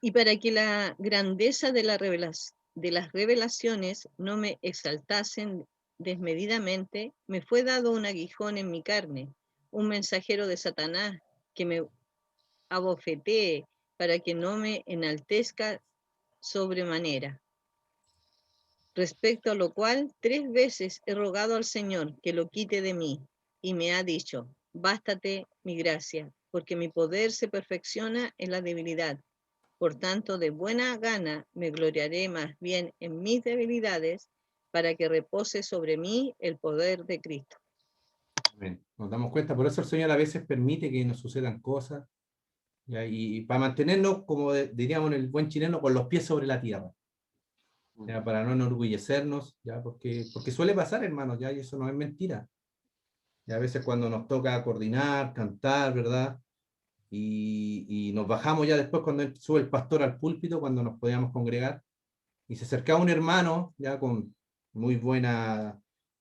Y para que la grandeza de las revelaciones no me exaltasen desmedidamente, me fue dado un aguijón en mi carne, un mensajero de Satanás que me abofetee para que no me enaltezca sobremanera. Respecto a lo cual, 3 veces he rogado al Señor que lo quite de mí, y me ha dicho, bástate mi gracia, porque mi poder se perfecciona en la debilidad. Por tanto, de buena gana me gloriaré más bien en mis debilidades, para que repose sobre mí el poder de Cristo. Amén. Nos damos cuenta, por eso el Señor a veces permite que nos sucedan cosas, ¿ya? Y para mantenernos, como diríamos en el buen chileno, con los pies sobre la tierra, ¿ya? Para no enorgullecernos, ¿ya? Porque suele pasar, hermanos, ¿ya? Y eso no es mentira. Y a veces cuando nos toca coordinar, cantar, ¿verdad? Y nos bajamos ya después cuando sube el pastor al púlpito, cuando nos podíamos congregar, y se acercaba un hermano, ya con muy buena,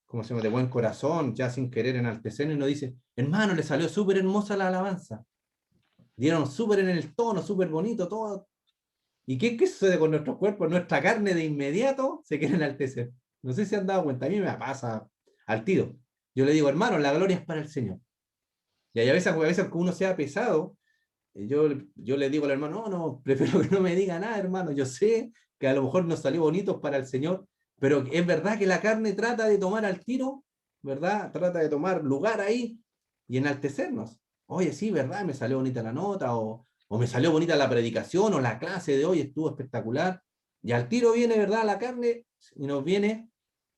¿cómo se llama?, de buen corazón, ya sin querer enaltecernos, y nos dice, hermano, le salió súper hermosa la alabanza, dieron súper en el tono, súper bonito todo. ¿Y qué sucede con nuestros cuerpos? Nuestra carne de inmediato se quiere enaltecer. No sé si han dado cuenta, a mí me pasa al tiro. Yo le digo, hermano, la gloria es para el Señor. Y a veces que uno sea pesado, yo le digo al hermano, no, prefiero que no me diga nada, hermano. Yo sé que a lo mejor nos salió bonito para el Señor, pero es verdad que la carne trata de tomar al tiro, ¿verdad? Trata de tomar lugar ahí y enaltecernos. Oye, sí, ¿verdad? Me salió bonita la nota, o me salió bonita la predicación, o la clase de hoy estuvo espectacular. Y al tiro viene, ¿verdad? La carne y nos viene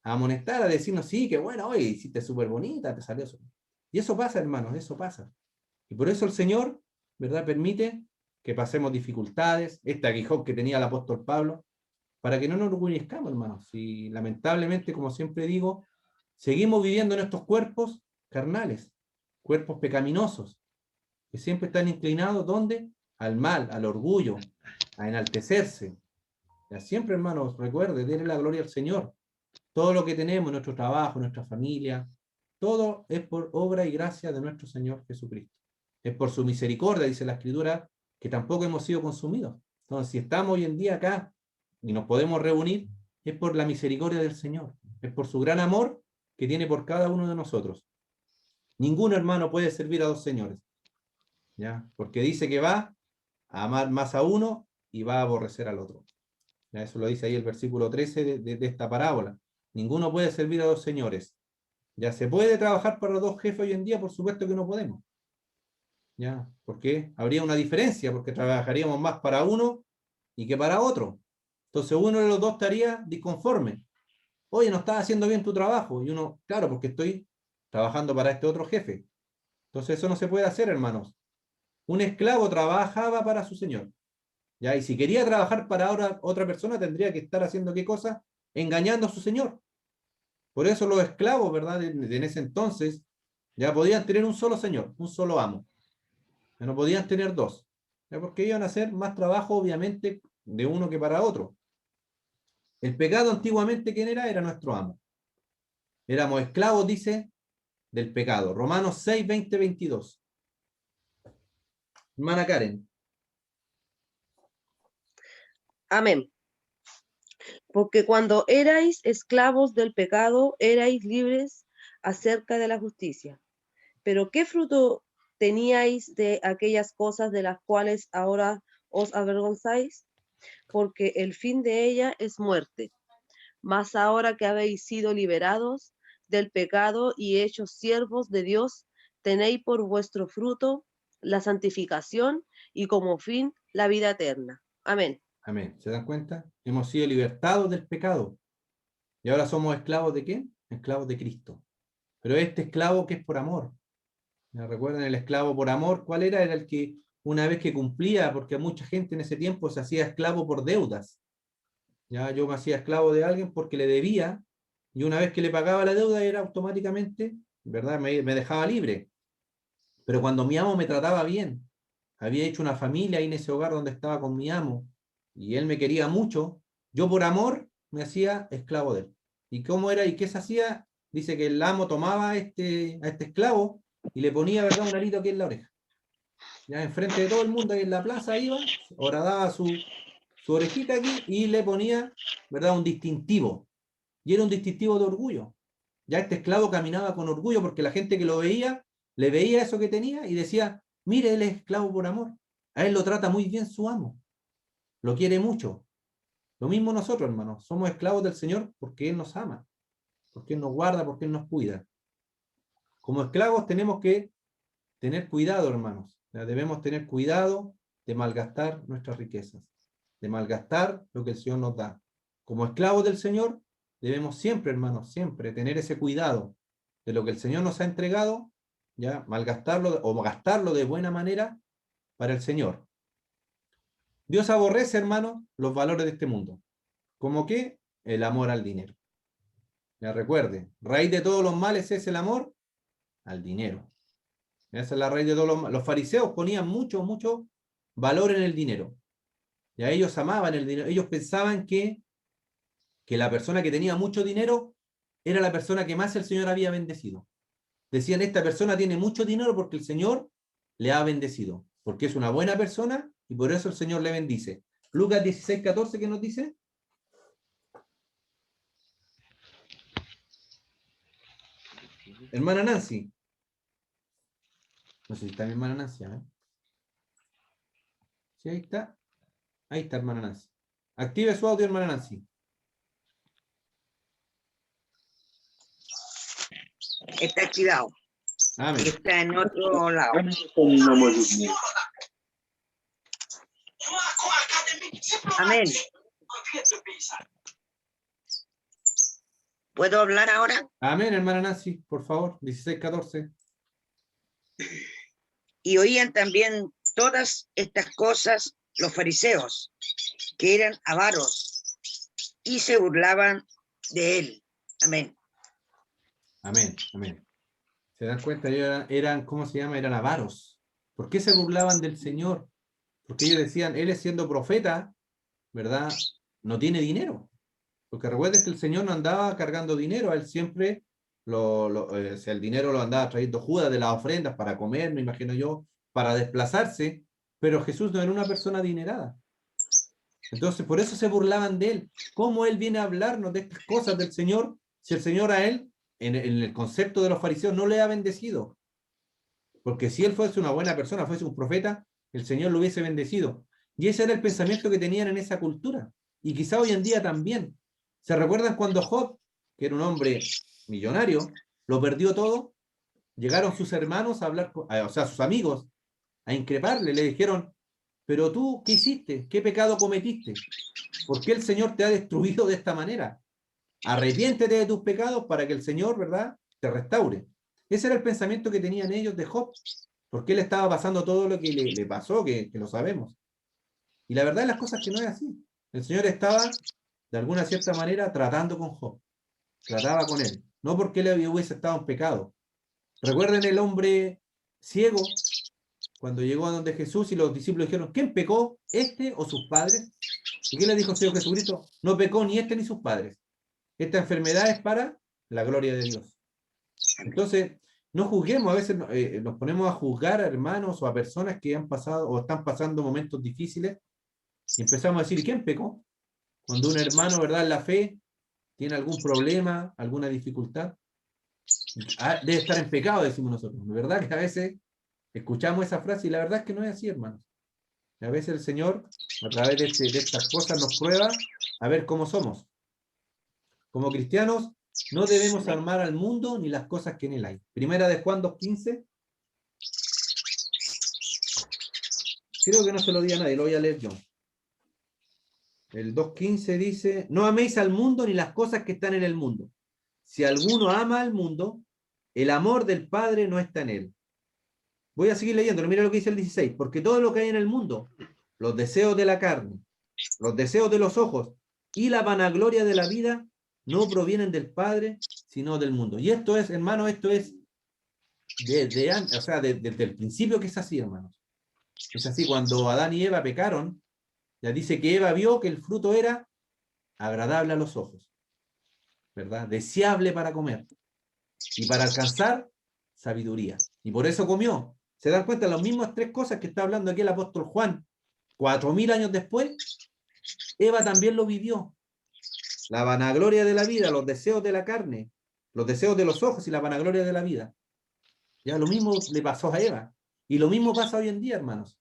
a amonestar, a decirnos, sí, que bueno, oye, hiciste súper bonita, te salió. Y eso pasa, hermanos, eso pasa. Y por eso el Señor, ¿verdad?, permite que pasemos dificultades, este aguijón que tenía el apóstol Pablo, para que no nos orgullezcamos, hermanos. Y lamentablemente, como siempre digo, seguimos viviendo en estos cuerpos carnales, cuerpos pecaminosos, que siempre están inclinados, ¿dónde? Al mal, al orgullo, a enaltecerse. Ya, siempre, hermanos, recuerde, denle la gloria al Señor. Todo lo que tenemos, nuestro trabajo, nuestra familia, todo es por obra y gracia de nuestro Señor Jesucristo. Es por su misericordia, dice la Escritura, que tampoco hemos sido consumidos. Entonces, si estamos hoy en día acá y nos podemos reunir, es por la misericordia del Señor. Es por su gran amor que tiene por cada uno de nosotros. Ningún hermano puede servir a dos señores, ¿ya? Porque dice que va a amar más a uno y va a aborrecer al otro. ¿Ya? Eso lo dice ahí el versículo 13 de esta parábola. Ninguno puede servir a dos señores. ¿Ya se puede trabajar para los dos jefes hoy en día? Por supuesto que no podemos. ¿Ya? Porque habría una diferencia, porque trabajaríamos más para uno y que para otro. Entonces uno de los dos estaría disconforme. Oye, no estás haciendo bien tu trabajo. Y uno, claro, porque estoy trabajando para este otro jefe. Entonces eso no se puede hacer, hermanos. Un esclavo trabajaba para su señor. ¿Ya? Y si quería trabajar para otra persona, tendría que estar haciendo ¿qué cosa? Engañando a su señor. Por eso los esclavos, ¿verdad? En ese entonces, ya podían tener un solo señor, un solo amo. Ya no podían tener dos. ¿Ya? Porque iban a hacer más trabajo, obviamente, de uno que para otro. El pecado antiguamente, ¿quién era? Era nuestro amo. Éramos esclavos, dice, del pecado. Romanos 6, 20, 22. Hermana Karen. Amén. Porque cuando erais esclavos del pecado, erais libres acerca de la justicia. Pero ¿qué fruto teníais de aquellas cosas de las cuales ahora os avergonzáis? Porque el fin de ella es muerte. Mas ahora que habéis sido liberados del pecado y hechos siervos de Dios, tenéis por vuestro fruto la santificación y como fin la vida eterna. Amén. Amén. ¿Se dan cuenta? Hemos sido libertados del pecado. Y ahora somos esclavos de ¿quién? Esclavos de Cristo. Pero este esclavo que es por amor. ¿Me recuerdan el esclavo por amor? ¿Cuál era? Era el que una vez que cumplía, porque mucha gente en ese tiempo se hacía esclavo por deudas. Ya yo me hacía esclavo de alguien porque le debía, y una vez que le pagaba la deuda era automáticamente, ¿verdad? Me dejaba libre. Pero cuando mi amo me trataba bien, había hecho una familia ahí en ese hogar donde estaba con mi amo, y él me quería mucho, yo por amor me hacía esclavo de él. ¿Y cómo era y qué se hacía? Dice que el amo tomaba a este esclavo y le ponía, ¿verdad?, un arito aquí en la oreja. Ya enfrente de todo el mundo, ahí en la plaza iba, horadaba su orejita aquí y le ponía, ¿verdad?, un distintivo. Y era un distintivo de orgullo. Ya este esclavo caminaba con orgullo porque la gente que lo veía, le veía eso que tenía y decía, mire, él es esclavo por amor. A él lo trata muy bien su amo. Lo quiere mucho. Lo mismo nosotros, hermanos. Somos esclavos del Señor porque Él nos ama, porque Él nos guarda, porque Él nos cuida. Como esclavos tenemos que tener cuidado, hermanos. Ya debemos tener cuidado de malgastar nuestras riquezas, de malgastar lo que el Señor nos da. Como esclavos del Señor, debemos siempre, hermanos, siempre tener ese cuidado de lo que el Señor nos ha entregado, ya malgastarlo o gastarlo de buena manera para el Señor. Dios aborrece, hermanos, los valores de este mundo. ¿Cómo qué? El amor al dinero. Ya recuerde, raíz de todos los males es el amor al dinero. Esa es la raíz de todos los males. Los fariseos ponían mucho valor en el dinero. Ya ellos amaban el dinero. Ellos pensaban que la persona que tenía mucho dinero era la persona que más el Señor había bendecido. Decían, esta persona tiene mucho dinero porque el Señor le ha bendecido, porque es una buena persona y por eso el Señor le bendice. Lucas 16:14, ¿qué nos dice? Hermana Nancy. No sé si está mi hermana Nancy, ¿eh? Sí, ahí está. Ahí está, hermana Nancy. Active su audio, hermana Nancy. Está activado. Amén. Está en otro lado. Amén. ¿Puedo hablar ahora? Amén, hermana Nancy, por favor. 16:14. Y oían también todas estas cosas los fariseos, que eran avaros, y se burlaban de él. Amén. Amén, amén. ¿Se dan cuenta? Ellos eran, ¿cómo se llama? Eran avaros. ¿Por qué se burlaban del Señor? Porque ellos decían, Él es siendo profeta, ¿verdad? no tiene dinero. Porque recuerden que el Señor no andaba cargando dinero, a él siempre el dinero lo andaba trayendo Judas de las ofrendas para comer, me imagino yo, para desplazarse, pero Jesús no era una persona adinerada. Entonces, por eso se burlaban de él. ¿Cómo él viene a hablarnos de estas cosas del Señor, si el Señor a él, en el concepto de los fariseos, no le ha bendecido? Porque si él fuese una buena persona, fuese un profeta, el Señor lo hubiese bendecido. Y ese era el pensamiento que tenían en esa cultura. Y quizá hoy en día también. ¿Se recuerdan cuando Job, que era un hombre millonario, lo perdió todo? Llegaron sus hermanos a hablar, o sea, sus amigos, a increparle. Le dijeron, pero tú, ¿qué hiciste? ¿Qué pecado cometiste? ¿Por qué el Señor te ha destruido de esta manera? Arrepiéntete de tus pecados para que el Señor, ¿verdad?, te restaure. Ese era el pensamiento que tenían ellos de Job, porque él estaba pasando todo lo que le pasó, que lo sabemos. Y la verdad de las cosas es que no es así. El Señor estaba, de alguna cierta manera, tratando con Job. Trataba con él. No porque él hubiese estado en pecado. Recuerden el hombre ciego, cuando llegó a donde Jesús y los discípulos dijeron, ¿quién pecó, este o sus padres? ¿Y qué le dijo el Señor Jesucristo? No pecó ni este ni sus padres. Esta enfermedad es para la gloria de Dios. Entonces, no juzguemos, a veces nos ponemos a juzgar a hermanos o a personas que han pasado o están pasando momentos difíciles y empezamos a decir, ¿quién pecó? Cuando un hermano, ¿verdad?, en la fe tiene algún problema, alguna dificultad, debe estar en pecado, decimos nosotros. De verdad que a veces escuchamos esa frase y la verdad es que no es así, hermanos. A veces el Señor, a través de estas cosas, nos prueba a ver cómo somos. Como cristianos, no debemos armar al mundo ni las cosas que en él hay. Primera de Juan 2:15. Creo que no se lo di a nadie, lo voy a leer yo. El 2:15 dice, no améis al mundo ni las cosas que están en el mundo. Si alguno ama al mundo, el amor del Padre no está en él. Voy a seguir leyendo, mira lo que dice el 16. Porque todo lo que hay en el mundo, los deseos de la carne, los deseos de los ojos y la vanagloria de la vida, no provienen del Padre, sino del mundo. Y esto es, hermano, esto es desde el principio que es así, hermanos. Es así, cuando Adán y Eva pecaron, ya dice que Eva vio que el fruto era agradable a los ojos, ¿verdad? Deseable para comer y para alcanzar sabiduría. Y por eso comió. ¿Se dan cuenta? Las mismas tres cosas que está hablando aquí el apóstol Juan, 4000 años después, Eva también lo vivió. La vanagloria de la vida, los deseos de la carne, los deseos de los ojos y la vanagloria de la vida. Ya lo mismo le pasó a Eva. Y lo mismo pasa hoy en día, hermanos.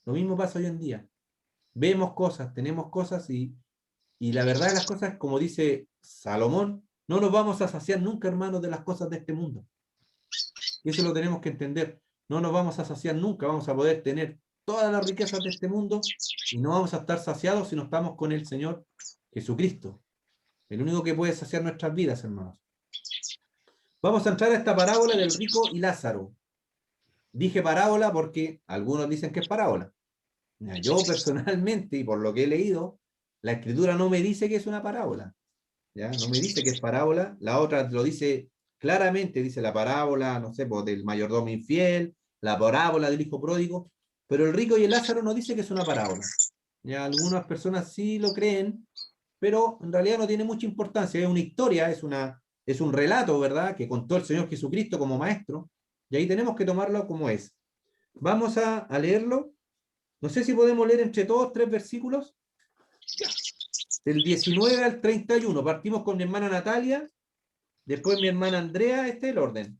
Lo mismo pasa hoy en día. Vemos cosas, tenemos cosas y la verdad de las cosas, como dice Salomón, no nos vamos a saciar nunca, hermanos, de las cosas de este mundo. Y eso lo tenemos que entender. No nos vamos a saciar nunca, vamos a poder tener todas las riquezas de este mundo y no vamos a estar saciados si no estamos con el Señor Jesucristo. El único que puede saciar nuestras vidas, hermanos. Vamos a entrar a esta parábola del rico y Lázaro. Dije parábola porque algunos dicen que es parábola. Yo personalmente, y por lo que he leído, la Escritura no me dice que es una parábola. ¿Ya? No me dice que es parábola. La otra lo dice claramente, dice la parábola, no sé, pues, del mayordomo infiel, la parábola del hijo pródigo, pero el rico y el Lázaro no dice que es una parábola. Ya algunas personas sí lo creen, pero en realidad no tiene mucha importancia. Es una historia, es un relato, ¿verdad?, que contó el Señor Jesucristo como maestro, y ahí tenemos que tomarlo como es. Vamos a leerlo. No sé si podemos leer entre todos 3 versículos. Del 19 al 31. Partimos con mi hermana Natalia, después mi hermana Andrea, este es el orden.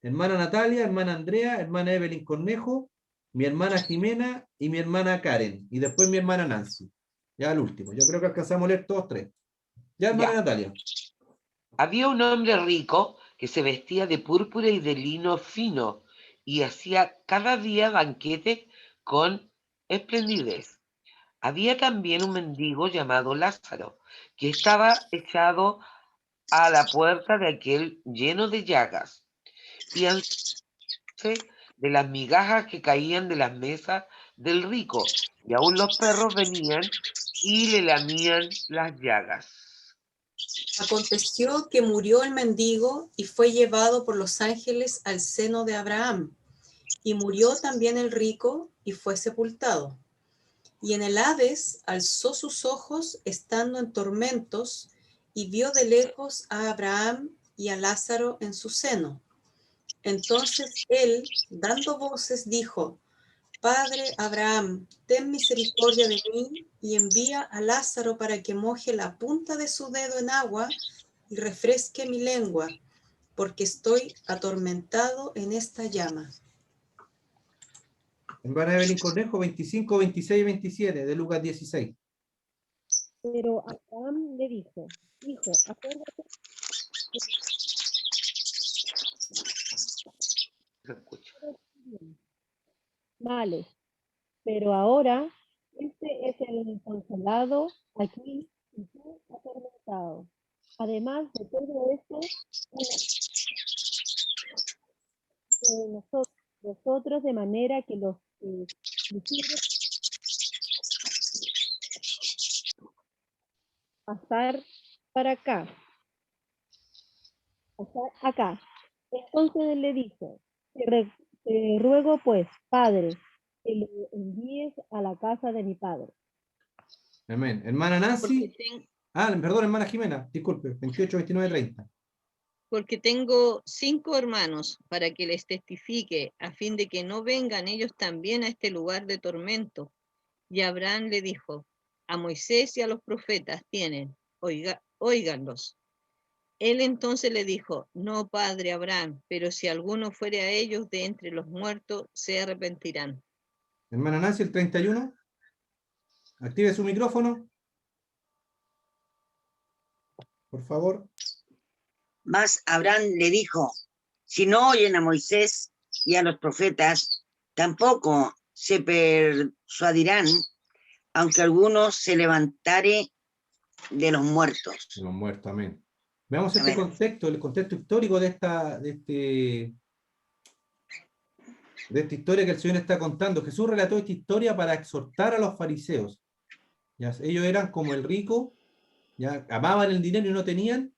Hermana Natalia, hermana Andrea, hermana Evelyn Cornejo, mi hermana Jimena y mi hermana Karen. Y después mi hermana Nancy. Ya el último. Yo creo que alcanzamos a leer todos 3. Ya, hermana Natalia. Había un hombre rico que se vestía de púrpura y de lino fino y hacía cada día banquetes con esplendidez. Había también un mendigo llamado Lázaro, que estaba echado a la puerta de aquel lleno de llagas, y de las migajas que caían de las mesas del rico, y aún los perros venían y le lamían las llagas. Aconteció que murió el mendigo y fue llevado por los ángeles al seno de Abraham. Y murió también el rico y fue sepultado. Y en el Hades alzó sus ojos estando en tormentos y vio de lejos a Abraham y a Lázaro en su seno. Entonces él, dando voces, dijo: Padre Abraham, ten misericordia de mí y envía a Lázaro para que moje la punta de su dedo en agua y refresque mi lengua, porque estoy atormentado en esta llama. Hermana Evelyn Cornejo, 25, 26 y 27 de Lucas 16. Pero Abraham le dijo: Hijo, acuérdate que Se escucha. males, pero ahora este es el consolado aquí y tú atormentado. Además de todo esto, nosotros de manera que los quisieron pasar para acá, pasar acá. Entonces él le dijo: te ruego pues, Padre, que lo envíes a la casa de mi padre. Amén. Hermana Porque, Nancy. Perdón, hermana Jimena, disculpe, 28, 29, 30. porque tengo 5 hermanos para que les testifique, a fin de que no vengan ellos también a este lugar de tormento. Y Abraham le dijo: a Moisés y a los profetas tienen, óiganlos. Él entonces le dijo: no, padre Abraham, pero si alguno fuere a ellos de entre los muertos, se arrepentirán. Hermana Nancy, el 31. Active su micrófono. Por favor. Mas Abraham le dijo: si no oyen a Moisés y a los profetas, tampoco se persuadirán, aunque alguno se levantare de los muertos. De los muertos, amén. Veamos este Amén. contexto, el contexto histórico de esta historia que el Señor está contando. Jesús relató esta historia para exhortar a los fariseos. ¿Ya? Ellos eran como el rico, ¿ya? Amaban el dinero y no tenían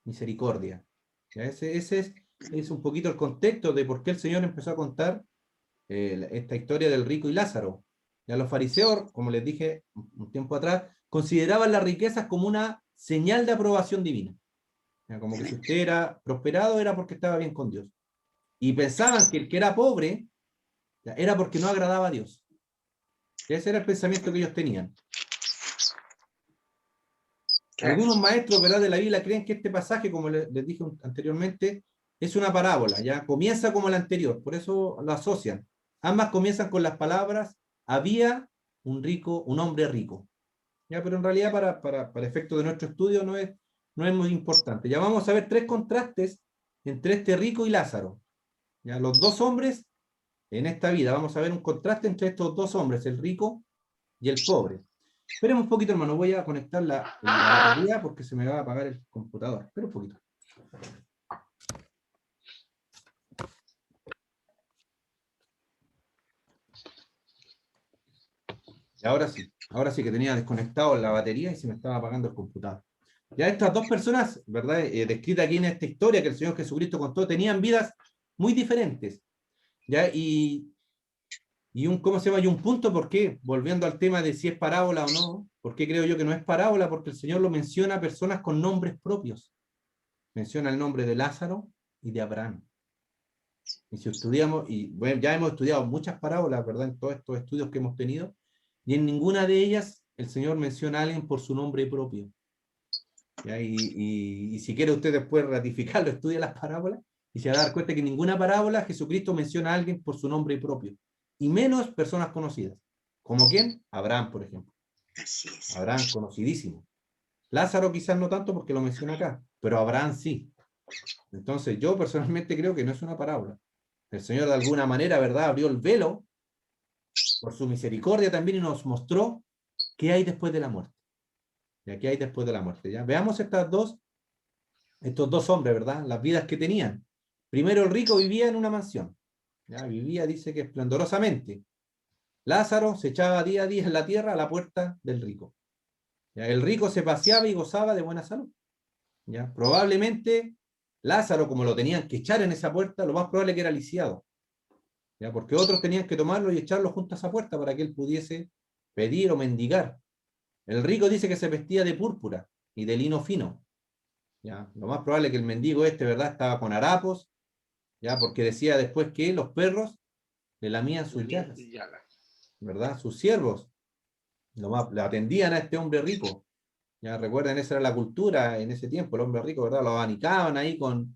misericordia. ¿Ya? Ese es un poquito el contexto de por qué el Señor empezó a contar esta historia del rico y Lázaro. ¿Ya? Los fariseos, como les dije un tiempo atrás, consideraban las riquezas como una señal de aprobación divina. ¿Ya? Como que si usted era prosperado era porque estaba bien con Dios. Y pensaban que el que era pobre, ¿ya? Era porque no agradaba a Dios. Ese era el pensamiento que ellos tenían. Algunos maestros, ¿verdad?, de la Biblia creen que este pasaje, como les dije anteriormente, es una parábola, ¿ya? Comienza como el anterior, por eso lo asocian. Ambas comienzan con las palabras: había un hombre rico. ¿Ya? Pero en realidad para efecto de nuestro estudio no es muy importante. Ya vamos a ver 3 contrastes entre este rico y Lázaro. ¿Ya? Los 2 hombres en esta vida, vamos a ver un contraste entre estos 2 hombres, el rico y el pobre. Esperemos un poquito, hermano, voy a conectar la batería porque se me va a apagar el computador. Espera un poquito. Y ahora sí que tenía desconectado la batería y se me estaba apagando el computador. Ya estas 2 personas, ¿verdad?, descritas aquí en esta historia que el Señor Jesucristo contó, tenían vidas muy diferentes. ¿Ya? Y ¿cómo se llama? Y un punto, ¿por qué? Volviendo al tema de si es parábola o no, ¿por qué creo yo que no es parábola? Porque el Señor lo menciona a personas con nombres propios. Menciona el nombre de Lázaro y de Abraham. Y si estudiamos, y bueno, ya hemos estudiado muchas parábolas, ¿verdad?, en todos estos estudios que hemos tenido, y en ninguna de ellas el Señor menciona a alguien por su nombre propio. ¿Ya? Y si quiere usted después ratificarlo, estudia las parábolas, y se va a dar cuenta que en ninguna parábola Jesucristo menciona a alguien por su nombre propio, y menos personas conocidas. ¿Como quién? Abraham, por ejemplo. Así es. Abraham, conocidísimo. Lázaro quizás no tanto porque lo menciona acá, pero Abraham sí. Entonces yo personalmente creo que no es una parábola. El Señor de alguna manera, ¿verdad?, abrió el velo por su misericordia también y nos mostró qué hay después de la muerte. ¿Ya? ¿Qué hay después de la muerte? ¿Ya? Veamos estos dos hombres, ¿verdad?, las vidas que tenían. Primero, el rico vivía en una mansión. ¿Ya? Vivía, dice que esplendorosamente. Lázaro se echaba día a día en la tierra a la puerta del rico. ¿Ya? El rico se paseaba y gozaba de buena salud. ¿Ya? Probablemente Lázaro, como lo tenían que echar en esa puerta, lo más probable es que era lisiado. ¿Ya? Porque otros tenían que tomarlo y echarlo junto a esa puerta para que él pudiese pedir o mendigar. El rico dice que se vestía de púrpura y de lino fino. ¿Ya? Lo más probable es que el mendigo ¿verdad? Estaba con harapos, ¿ya? Porque decía después que los perros le lamían sus llagas, ¿verdad? Sus siervos le atendían a este hombre rico. Ya recuerden, esa era la cultura en ese tiempo, el hombre rico, ¿verdad? Lo abanicaban ahí con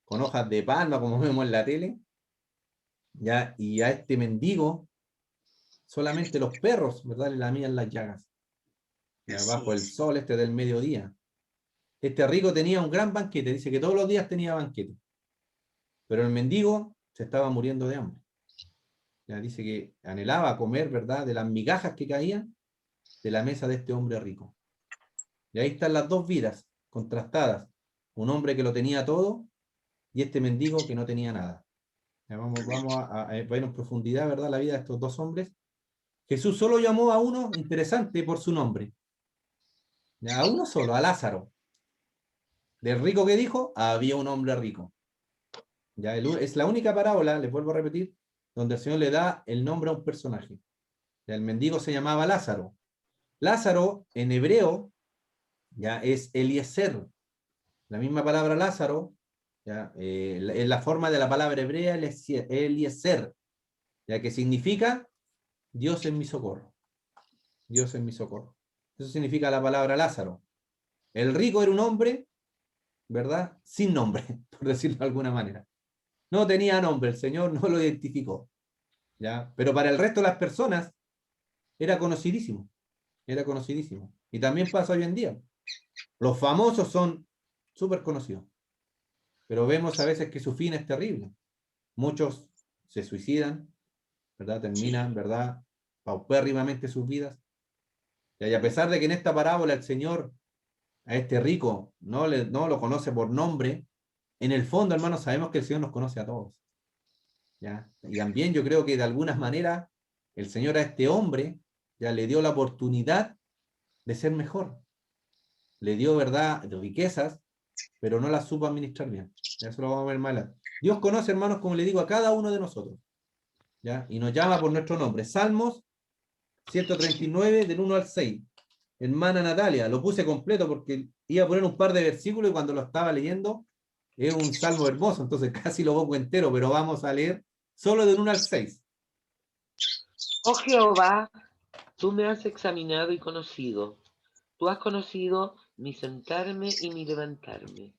hojas de palma, como vemos en la tele. ¿Ya? Y a este mendigo, solamente los perros, ¿verdad? Le lamían las llagas. ¿Ya? Bajo el sol del mediodía. Este rico tenía un gran banquete, dice que todos los días tenía banquete. Pero el mendigo se estaba muriendo de hambre. Ya dice que anhelaba comer, ¿verdad? De las migajas que caían de la mesa de este hombre rico. Y ahí están las dos vidas contrastadas. Un hombre que lo tenía todo y este mendigo que no tenía nada. Ya vamos a ver en profundidad, ¿verdad? La vida de estos dos hombres. Jesús solo llamó a uno, interesante, por su nombre. Ya, a uno solo, a Lázaro. Del rico que dijo, había un hombre rico. Ya, es la única parábola, les vuelvo a repetir, donde el Señor le da el nombre a un personaje. Ya, el mendigo se llamaba Lázaro. Lázaro, en hebreo, ya es Eliezer. La misma palabra Lázaro, ya, es la forma de la palabra hebrea Eliezer, ya que significa Dios en mi socorro. Dios en mi socorro. Eso significa la palabra Lázaro. El rico era un hombre, ¿verdad? Sin nombre, por decirlo de alguna manera. No tenía nombre, el Señor no lo identificó. ¿Ya? Pero para el resto de las personas era conocidísimo. Era conocidísimo. Y también pasa hoy en día. Los famosos son súper conocidos. Pero vemos a veces que su fin es terrible. Muchos se suicidan, ¿verdad? Terminan, ¿verdad? Paupérrimamente sus vidas. Y a pesar de que en esta parábola el Señor a este rico no lo conoce por nombre, en el fondo, hermanos, sabemos que el Señor nos conoce a todos. ¿Ya? Y también yo creo que de alguna manera el Señor a este hombre ya le dio la oportunidad de ser mejor. Le dio, ¿verdad?, de riquezas, pero no las supo administrar bien. Ya eso lo vamos a ver más adelante. Dios conoce, hermanos, como le digo, a cada uno de nosotros. ¿Ya? Y nos llama por nuestro nombre. Salmos 139, del 1 al 6. Hermana Natalia, lo puse completo porque iba a poner un par de versículos y cuando lo estaba leyendo, es un salmo hermoso, entonces casi lo pongo entero, pero vamos a leer solo del 1 al 6. Oh Jehová, tú me has examinado y conocido. Tú has conocido mi sentarme y mi levantarme.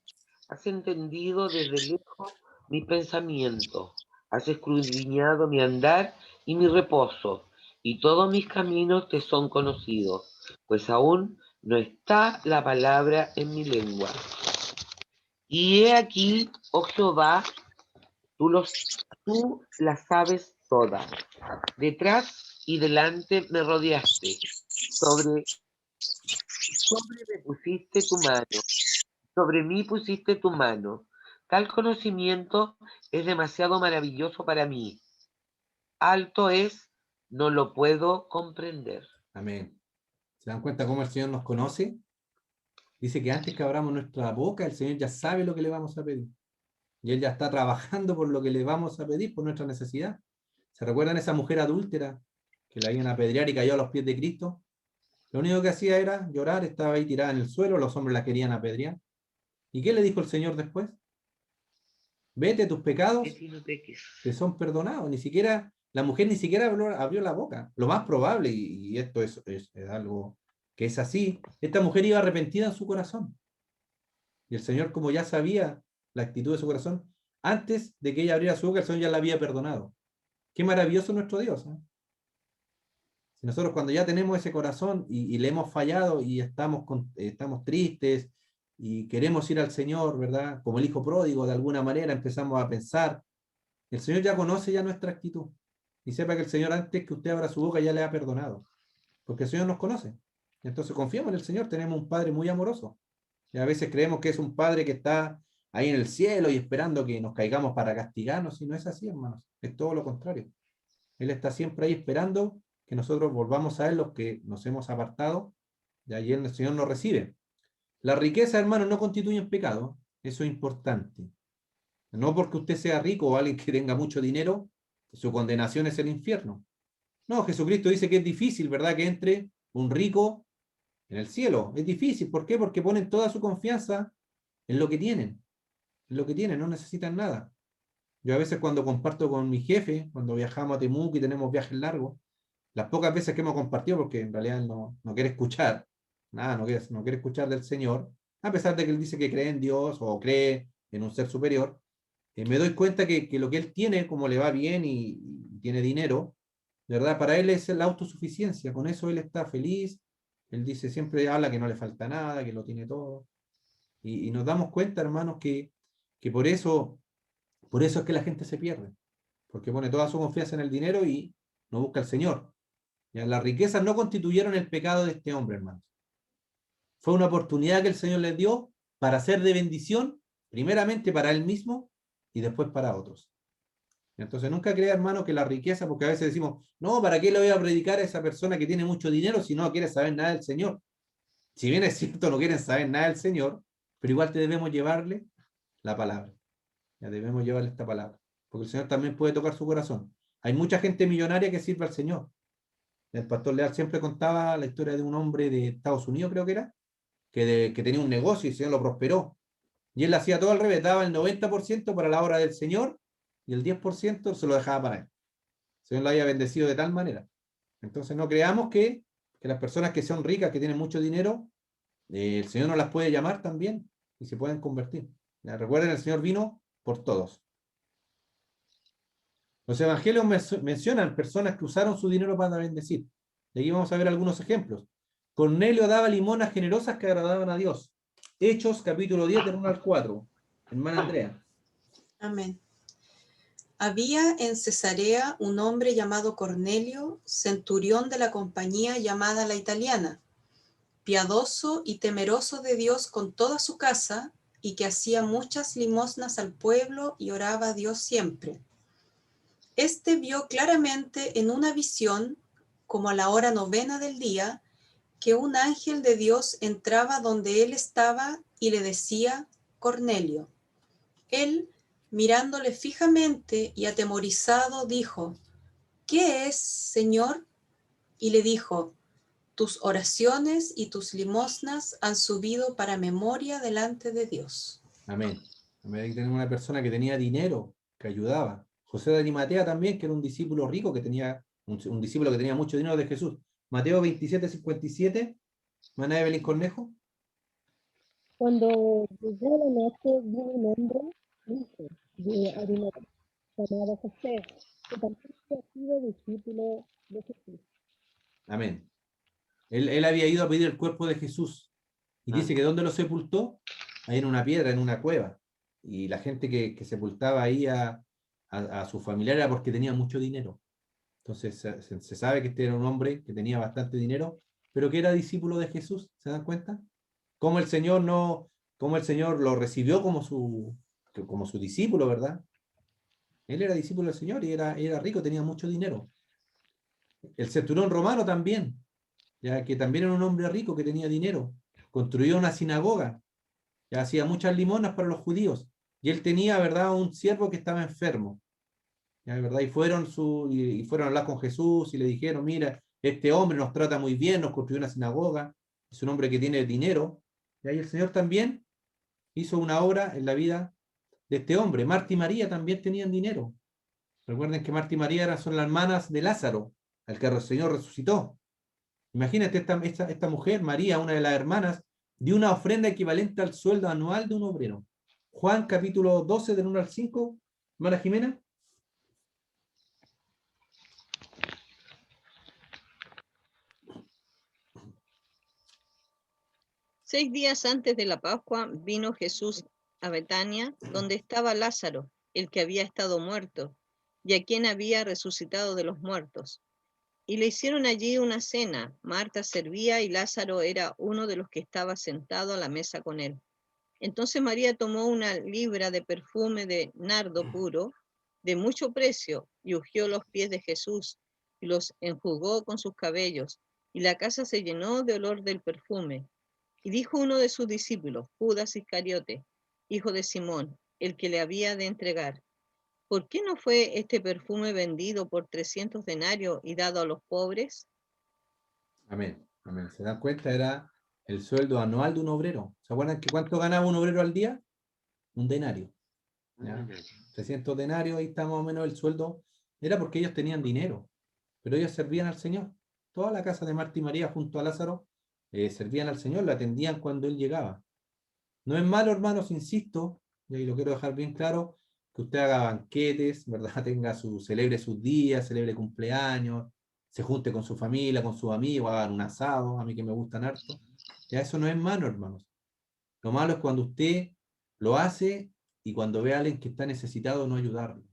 Has entendido desde lejos mi pensamiento. Has escudriñado mi andar y mi reposo, y todos mis caminos te son conocidos, pues aún no está la palabra en mi lengua. Y he aquí, oh Jehová, tú las sabes todas. Detrás y delante me rodeaste. Sobre me pusiste tu mano. Sobre mí pusiste tu mano. Tal conocimiento es demasiado maravilloso para mí. Alto es, no lo puedo comprender. Amén. ¿Se dan cuenta cómo el Señor nos conoce? Dice que antes que abramos nuestra boca, el Señor ya sabe lo que le vamos a pedir. Y Él ya está trabajando por lo que le vamos a pedir, por nuestra necesidad. ¿Se recuerdan esa mujer adúltera que la iban a apedrear y cayó a los pies de Cristo? Lo único que hacía era llorar, estaba ahí tirada en el suelo, los hombres la querían apedrear. ¿Y qué le dijo el Señor después? Vete, tus pecados te son perdonados. Ni siquiera, la mujer ni siquiera abrió la boca. Lo más probable, y esto es algo que es así, esta mujer iba arrepentida en su corazón. Y el Señor, como ya sabía la actitud de su corazón, antes de que ella abriera su boca, el Señor ya la había perdonado. Qué maravilloso nuestro Dios, ¿eh? Si nosotros cuando ya tenemos ese corazón y le hemos fallado y estamos tristes y queremos ir al Señor, ¿verdad? Como el hijo pródigo, de alguna manera empezamos a pensar, el Señor ya conoce ya nuestra actitud. Y sepa que el Señor, antes que usted abra su boca, ya le ha perdonado. Porque el Señor nos conoce. Entonces confiamos en el Señor, tenemos un Padre muy amoroso. Y a veces creemos que es un Padre que está ahí en el cielo y esperando que nos caigamos para castigarnos, y no es así, hermanos. Es todo lo contrario. Él está siempre ahí esperando que nosotros volvamos a Él, los que nos hemos apartado, y ahí el Señor nos recibe. La riqueza, hermano, no constituye un pecado. Eso es importante. No porque usted sea rico o alguien que tenga mucho dinero, su condenación es el infierno. No, Jesucristo dice que es difícil, ¿verdad? Que entre un rico en el cielo. Es difícil. ¿Por qué? Porque ponen toda su confianza en lo que tienen. En lo que tienen, no necesitan nada. Yo a veces cuando comparto con mi jefe, cuando viajamos a Temuco y tenemos viajes largos, las pocas veces que hemos compartido, porque en realidad él no quiere escuchar, nada, no quiere escuchar del Señor, a pesar de que él dice que cree en Dios o cree en un ser superior, me doy cuenta que lo que él tiene, como le va bien y tiene dinero, de verdad, para él es la autosuficiencia, con eso él está feliz, él dice, siempre habla que no le falta nada, que lo tiene todo, y nos damos cuenta, hermanos, que por eso es que la gente se pierde, porque pone toda su confianza en el dinero y no busca al Señor. ¿Ya? Las riquezas no constituyeron el pecado de este hombre, hermanos. Fue una oportunidad que el Señor les dio para hacer de bendición, primeramente para él mismo y después para otros. Entonces nunca crea, hermano, que la riqueza, porque a veces decimos, no, ¿para qué le voy a predicar a esa persona que tiene mucho dinero si no quiere saber nada del Señor? Si bien es cierto, no quieren saber nada del Señor, pero igual te debemos llevarle la palabra. Ya debemos llevarle esta palabra, porque el Señor también puede tocar su corazón. Hay mucha gente millonaria que sirve al Señor. El pastor Leal siempre contaba la historia de un hombre de Estados Unidos, creo que era, que tenía un negocio y el Señor lo prosperó. Y él hacía todo al revés, daba el 90% para la obra del Señor y el 10% se lo dejaba para él. El Señor lo había bendecido de tal manera. Entonces no creamos que las personas que son ricas, que tienen mucho dinero, el Señor no las puede llamar también y se pueden convertir. Ya, recuerden, el Señor vino por todos. Los evangelios mencionan personas que usaron su dinero para bendecir. Y aquí vamos a ver algunos ejemplos. Cornelio daba limonas generosas que agradaban a Dios. Hechos, capítulo 10, del 1 al 4. Hermana Andrea. Amén. Había en Cesarea un hombre llamado Cornelio, centurión de la compañía llamada La Italiana, piadoso y temeroso de Dios con toda su casa, y que hacía muchas limosnas al pueblo y oraba a Dios siempre. Este vio claramente en una visión, como a la hora 9 del día, que un ángel de Dios entraba donde él estaba y le decía, Cornelio. Él, mirándole fijamente y atemorizado, dijo, ¿qué es, Señor? Y le dijo, tus oraciones y tus limosnas han subido para memoria delante de Dios. Amén. Amén. Aquí tenemos una persona que tenía dinero, que ayudaba. José de Arimatea también, que era un discípulo rico, que tenía un discípulo que tenía mucho dinero de Jesús. Mateo 27:57. Maná Evelyn Cornejo. Cuando llegó la noche, vino un hombre rico de Arimatea, llamado José, que también había sido discípulo de Jesús. Amén. Él había ido a pedir el cuerpo de Jesús. Y dice que ¿dónde lo sepultó? Ahí en una piedra, en una cueva. Y la gente que sepultaba ahí a su familiar era porque tenía mucho dinero. Entonces se sabe que este era un hombre que tenía bastante dinero, pero que era discípulo de Jesús. ¿Se dan cuenta? Cómo el Señor cómo el Señor lo recibió como su discípulo, ¿verdad? Él era discípulo del Señor y era rico, tenía mucho dinero. El centurión romano también, ya que también era un hombre rico que tenía dinero. Construyó una sinagoga, ya hacía muchas limonas para los judíos. Y él tenía, ¿verdad?, un siervo que estaba enfermo. ¿Ya, verdad? Y fueron a hablar con Jesús y le dijeron, mira, este hombre nos trata muy bien, nos construyó una sinagoga, es un hombre que tiene dinero. Y ahí el Señor también hizo una obra en la vida de este hombre. Marta y María también tenían dinero. Recuerden que Marta y María son las hermanas de Lázaro, al que el Señor resucitó. Imagínate, esta mujer, María, una de las hermanas, dio una ofrenda equivalente al sueldo anual de un obrero. Juan capítulo 12, del 1 al 5. Hermana Jimena. Seis días antes de la Pascua vino Jesús a Betania, donde estaba Lázaro, el que había estado muerto, y a quien había resucitado de los muertos. Y le hicieron allí una cena. Marta servía y Lázaro era uno de los que estaba sentado a la mesa con él. Entonces María tomó una libra de perfume de nardo puro, de mucho precio, y ungió los pies de Jesús, y los enjugó con sus cabellos, y la casa se llenó de olor del perfume. Y dijo uno de sus discípulos, Judas Iscariote, hijo de Simón, el que le había de entregar, ¿Por qué no fue este perfume vendido por 300 denarios y dado a los pobres? Amén, amén. ¿Se dan cuenta? Era el sueldo anual de un obrero. ¿Se acuerdan que cuánto ganaba un obrero al día? Un denario. ¿Ya? 300 denarios, ahí está más o menos el sueldo. Era porque ellos tenían dinero, pero ellos servían al Señor. Toda la casa de Marta y María junto a Lázaro servían al Señor, lo atendían cuando Él llegaba. No es malo, hermanos, insisto, y ahí lo quiero dejar bien claro, que usted haga banquetes, ¿verdad? Celebre sus días, celebre cumpleaños, se junte con su familia, con sus amigos, hagan un asado, a mí que me gustan harto. Ya eso no es malo, hermanos. Lo malo es cuando usted lo hace y cuando ve a alguien que está necesitado no ayudarlo.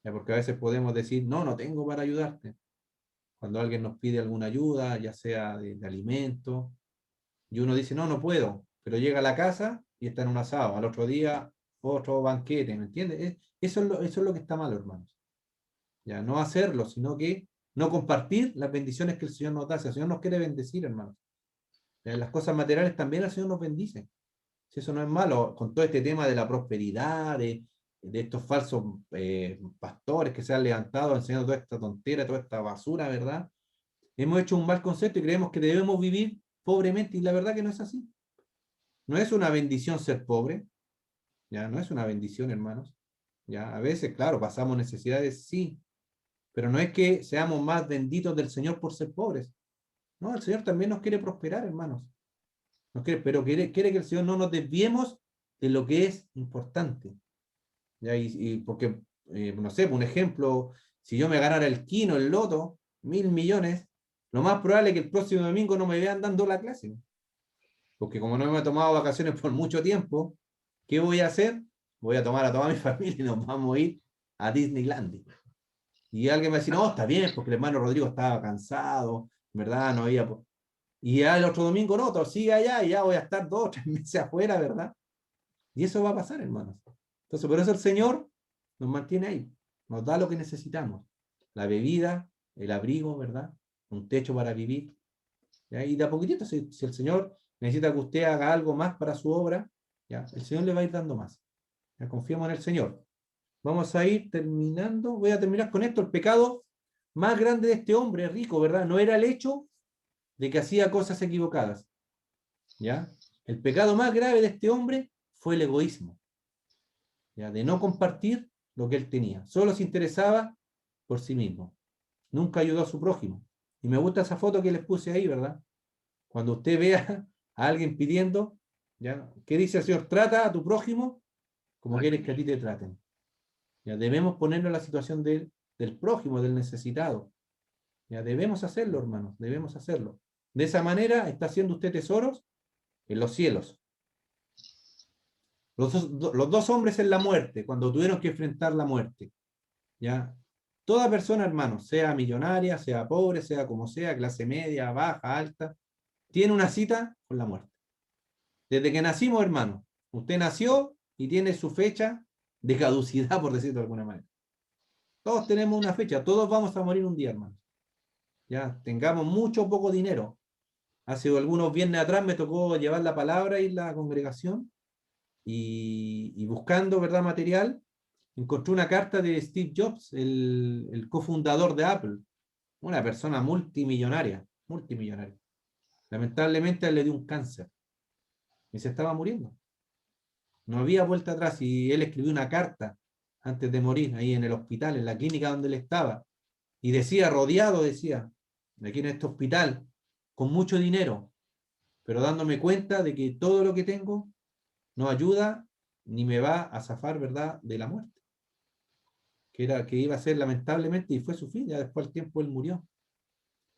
¿Ya? Porque a veces podemos decir, no, no tengo para ayudarte. Cuando alguien nos pide alguna ayuda, ya sea de alimento, y uno dice, no, no puedo, pero llega a la casa y está en un asado, al otro día otro banquete, ¿me entiendes? Eso es lo que está mal, hermanos. Ya, no hacerlo, sino que no compartir las bendiciones que el Señor nos da. Si el Señor nos quiere bendecir, hermanos. Ya, las cosas materiales también el Señor nos bendice. Si eso no es malo, con todo este tema de la prosperidad, de estos falsos pastores que se han levantado enseñando toda esta tontera, toda esta basura, ¿verdad? Hemos hecho un mal concepto y creemos que debemos vivir pobremente, y la verdad que no es así. No es una bendición ser pobre, ya no es una bendición, hermanos. Ya a veces, claro, pasamos necesidades, sí, pero no es que seamos más benditos del Señor por ser pobres. No, el Señor también nos quiere prosperar, hermanos. Pero quiere que el Señor no nos desviemos de lo que es importante. ¿Ya? Y porque, no sé, por un ejemplo, si yo me ganara el quino, el loto, 1.000 millones, lo más probable es que el próximo domingo no me vean dando la clase. Porque como no me he tomado vacaciones por mucho tiempo, ¿qué voy a hacer? Voy a tomar a toda mi familia y nos vamos a ir a Disneyland. Y alguien me va a decir, no, está bien, porque el hermano Rodrigo estaba cansado, ¿verdad? No había... Y ya el otro domingo no, todo sigue allá y ya voy a estar 2 o 3 meses afuera, ¿verdad? Y eso va a pasar, hermanos. Entonces, por eso el Señor nos mantiene ahí, nos da lo que necesitamos. La bebida, el abrigo, ¿verdad? Un techo para vivir. ¿Ya? Y de a poquitito, si el Señor necesita que usted haga algo más para su obra, ¿ya? El Señor le va a ir dando más. ¿Ya? Confiemos en el Señor. Vamos a ir terminando. Voy a terminar con esto. El pecado más grande de este hombre rico, ¿verdad? No era el hecho de que hacía cosas equivocadas. ¿Ya? El pecado más grave de este hombre fue el egoísmo. ¿Ya? De no compartir lo que él tenía. Solo se interesaba por sí mismo. Nunca ayudó a su prójimo. Y me gusta esa foto que les puse ahí, ¿verdad? Cuando usted vea a alguien pidiendo, ¿ya? ¿Qué dice el Señor? Trata a tu prójimo como quieres que a ti te traten. ¿Ya? Debemos ponernos en la situación del prójimo, del necesitado. ¿Ya? Debemos hacerlo, hermanos, debemos hacerlo. De esa manera está haciendo usted tesoros en los cielos. Los dos hombres en la muerte, cuando tuvieron que enfrentar la muerte. ¿Ya? Toda persona, hermanos, sea millonaria, sea pobre, sea como sea, clase media, baja, alta, tiene una cita con la muerte. Desde que nacimos, hermanos, usted nació y tiene su fecha de caducidad, por decirlo de alguna manera. Todos tenemos una fecha, todos vamos a morir un día, hermanos. Ya, tengamos mucho o poco dinero. Hace algunos viernes atrás me tocó llevar la palabra y la congregación y buscando, ¿verdad?, material, encontré una carta de Steve Jobs, el cofundador de Apple, una persona multimillonaria. Lamentablemente él le dio un cáncer y se estaba muriendo. No había vuelta atrás y él escribió una carta antes de morir ahí en el hospital, en la clínica donde él estaba, y decía, rodeado, decía, aquí en este hospital, con mucho dinero, pero dándome cuenta de que todo lo que tengo no ayuda ni me va a zafar, ¿verdad?, de la muerte. Que iba a ser lamentablemente, y fue su fin, ya después del tiempo él murió.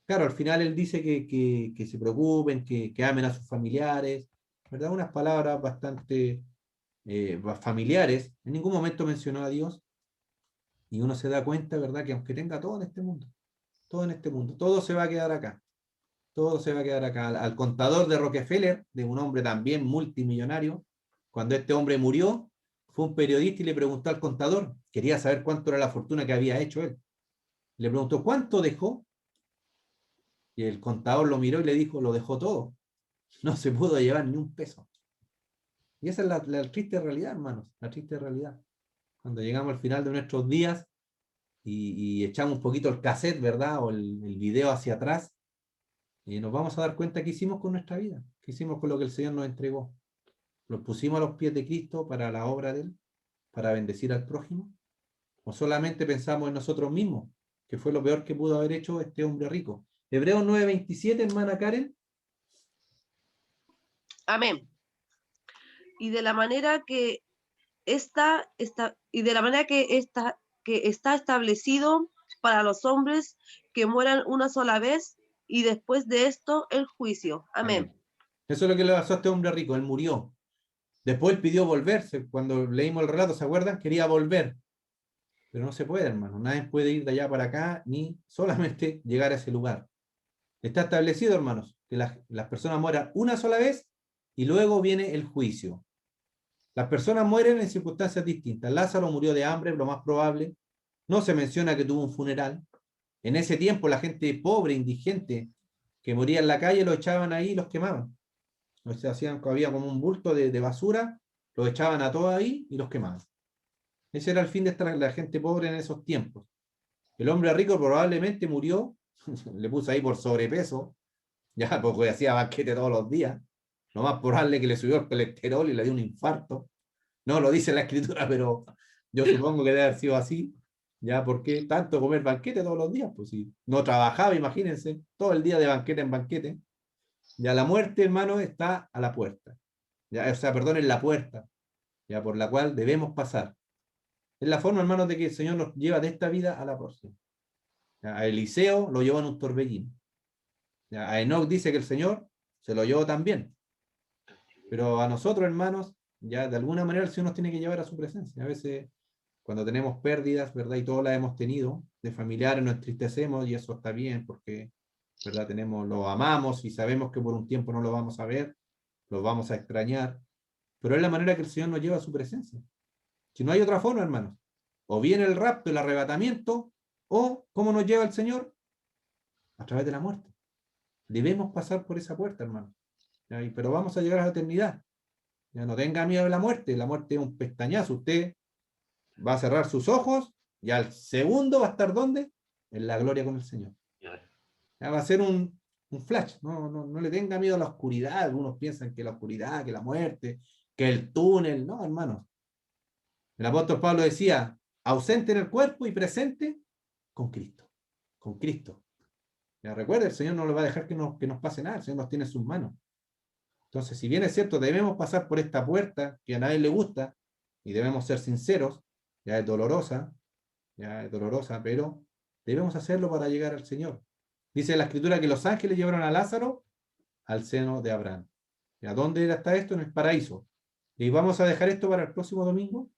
Claro, al final él dice que se preocupen, que amen a sus familiares, ¿verdad? Unas palabras bastante familiares. En ningún momento mencionó a Dios, y uno se da cuenta, ¿verdad?, que aunque tenga todo en este mundo, todo se va a quedar acá. Todo se va a quedar acá. Al contador de Rockefeller, de un hombre también multimillonario, cuando este hombre murió, fue un periodista y le preguntó al contador, quería saber cuánto era la fortuna que había hecho él. Le preguntó, ¿cuánto dejó? Y el contador lo miró y le dijo, lo dejó todo. No se pudo llevar ni un peso. Y esa es la triste realidad, hermanos, la triste realidad. Cuando llegamos al final de nuestros días y echamos un poquito el cassette, ¿verdad? O el video hacia atrás, nos vamos a dar cuenta qué hicimos con nuestra vida, qué hicimos con lo que el Señor nos entregó. ¿Lo pusimos a los pies de Cristo para la obra de Él, para bendecir al prójimo? ¿O solamente pensamos en nosotros mismos, que fue lo peor que pudo haber hecho este hombre rico? Hebreos 9:27, hermana Karen. Amén. Y de la manera que está establecido para los hombres que mueran una sola vez y después de esto el juicio. Amén. Eso es lo que le pasó a este hombre rico, él murió. Después pidió volverse, cuando leímos el relato, ¿se acuerdan? Quería volver. Pero no se puede, hermano. Nadie puede ir de allá para acá, ni solamente llegar a ese lugar. Está establecido, hermanos, que las personas mueran una sola vez y luego viene el juicio. Las personas mueren en circunstancias distintas. Lázaro murió de hambre, lo más probable. No se menciona que tuvo un funeral. En ese tiempo la gente pobre, indigente, que moría en la calle, lo echaban ahí y los quemaban. O sea, había como un bulto de basura, los echaban a todos ahí y los quemaban. Ese era el fin de la gente pobre en esos tiempos. El hombre rico probablemente murió, le puse ahí por sobrepeso, ya porque hacía banquete todos los días. Lo más probable es que le subió el colesterol y le dio un infarto. No lo dice la escritura, pero yo supongo que debe haber sido así. Ya, porque tanto comer banquete todos los días, pues si no trabajaba, imagínense, todo el día de banquete en banquete. Ya la muerte, hermano, está a la puerta. Ya, o sea, perdón, en la puerta, ya por la cual debemos pasar. Es la forma, hermanos, de que el Señor nos lleva de esta vida a la próxima. Ya, a Eliseo lo llevó en un torbellino. Ya, a Enoc dice que el Señor se lo llevó también. Pero a nosotros, hermanos, ya de alguna manera el Señor nos tiene que llevar a su presencia. A veces, cuando tenemos pérdidas, ¿verdad? Y todas las hemos tenido, de familiares nos entristecemos y eso está bien porque, ¿verdad? Lo amamos y sabemos que por un tiempo no lo vamos a ver, lo vamos a extrañar, pero es la manera que el Señor nos lleva a su presencia. Si no hay otra forma, hermanos, o viene el rapto, el arrebatamiento, o ¿cómo nos lleva el Señor? A través de la muerte. Debemos pasar por esa puerta, hermanos. Pero vamos a llegar a la eternidad. Ya no tenga miedo de la muerte es un pestañazo. Usted va a cerrar sus ojos y al segundo va a estar ¿dónde? En la gloria con el Señor. Ya va a ser un flash. No le tenga miedo a la oscuridad. Algunos piensan que la oscuridad, que la muerte, que el túnel. No, hermanos. El apóstol Pablo decía, ausente en el cuerpo y presente con Cristo. Con Cristo. Ya recuerda, el Señor no le va a dejar que nos pase nada. El Señor nos tiene en sus manos. Entonces, si bien es cierto, debemos pasar por esta puerta que a nadie le gusta y debemos ser sinceros, ya es dolorosa, pero debemos hacerlo para llegar al Señor. Dice la Escritura que los ángeles llevaron a Lázaro al seno de Abraham. ¿A dónde está esto? En el paraíso. Y vamos a dejar esto para el próximo domingo.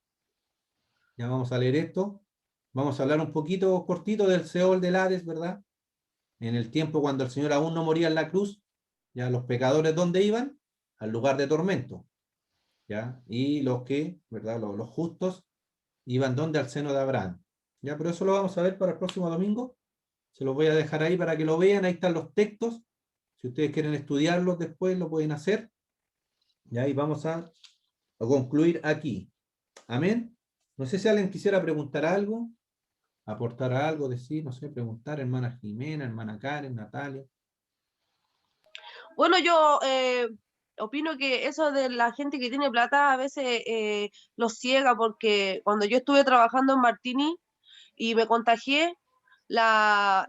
Ya vamos a leer esto. Vamos a hablar un poquito cortito del Seol del Hades, ¿verdad? En el tiempo cuando el Señor aún no moría en la cruz, ya los pecadores, ¿dónde iban? Al lugar de tormento. ¿Ya? Y los que, ¿verdad? Los justos iban ¿dónde? Al seno de Abraham. ¿Ya? Pero eso lo vamos a ver para el próximo domingo. Se los voy a dejar ahí para que lo vean. Ahí están los textos. Si ustedes quieren estudiarlos después, lo pueden hacer. ¿Ya? Y vamos a concluir aquí. Amén. No sé si alguien quisiera preguntar algo, aportar algo, decir, no sé, preguntar, hermana Jimena, hermana Karen, Natalia. Bueno, yo opino que eso de la gente que tiene plata a veces los ciega, porque cuando yo estuve trabajando en Martini y me contagié, la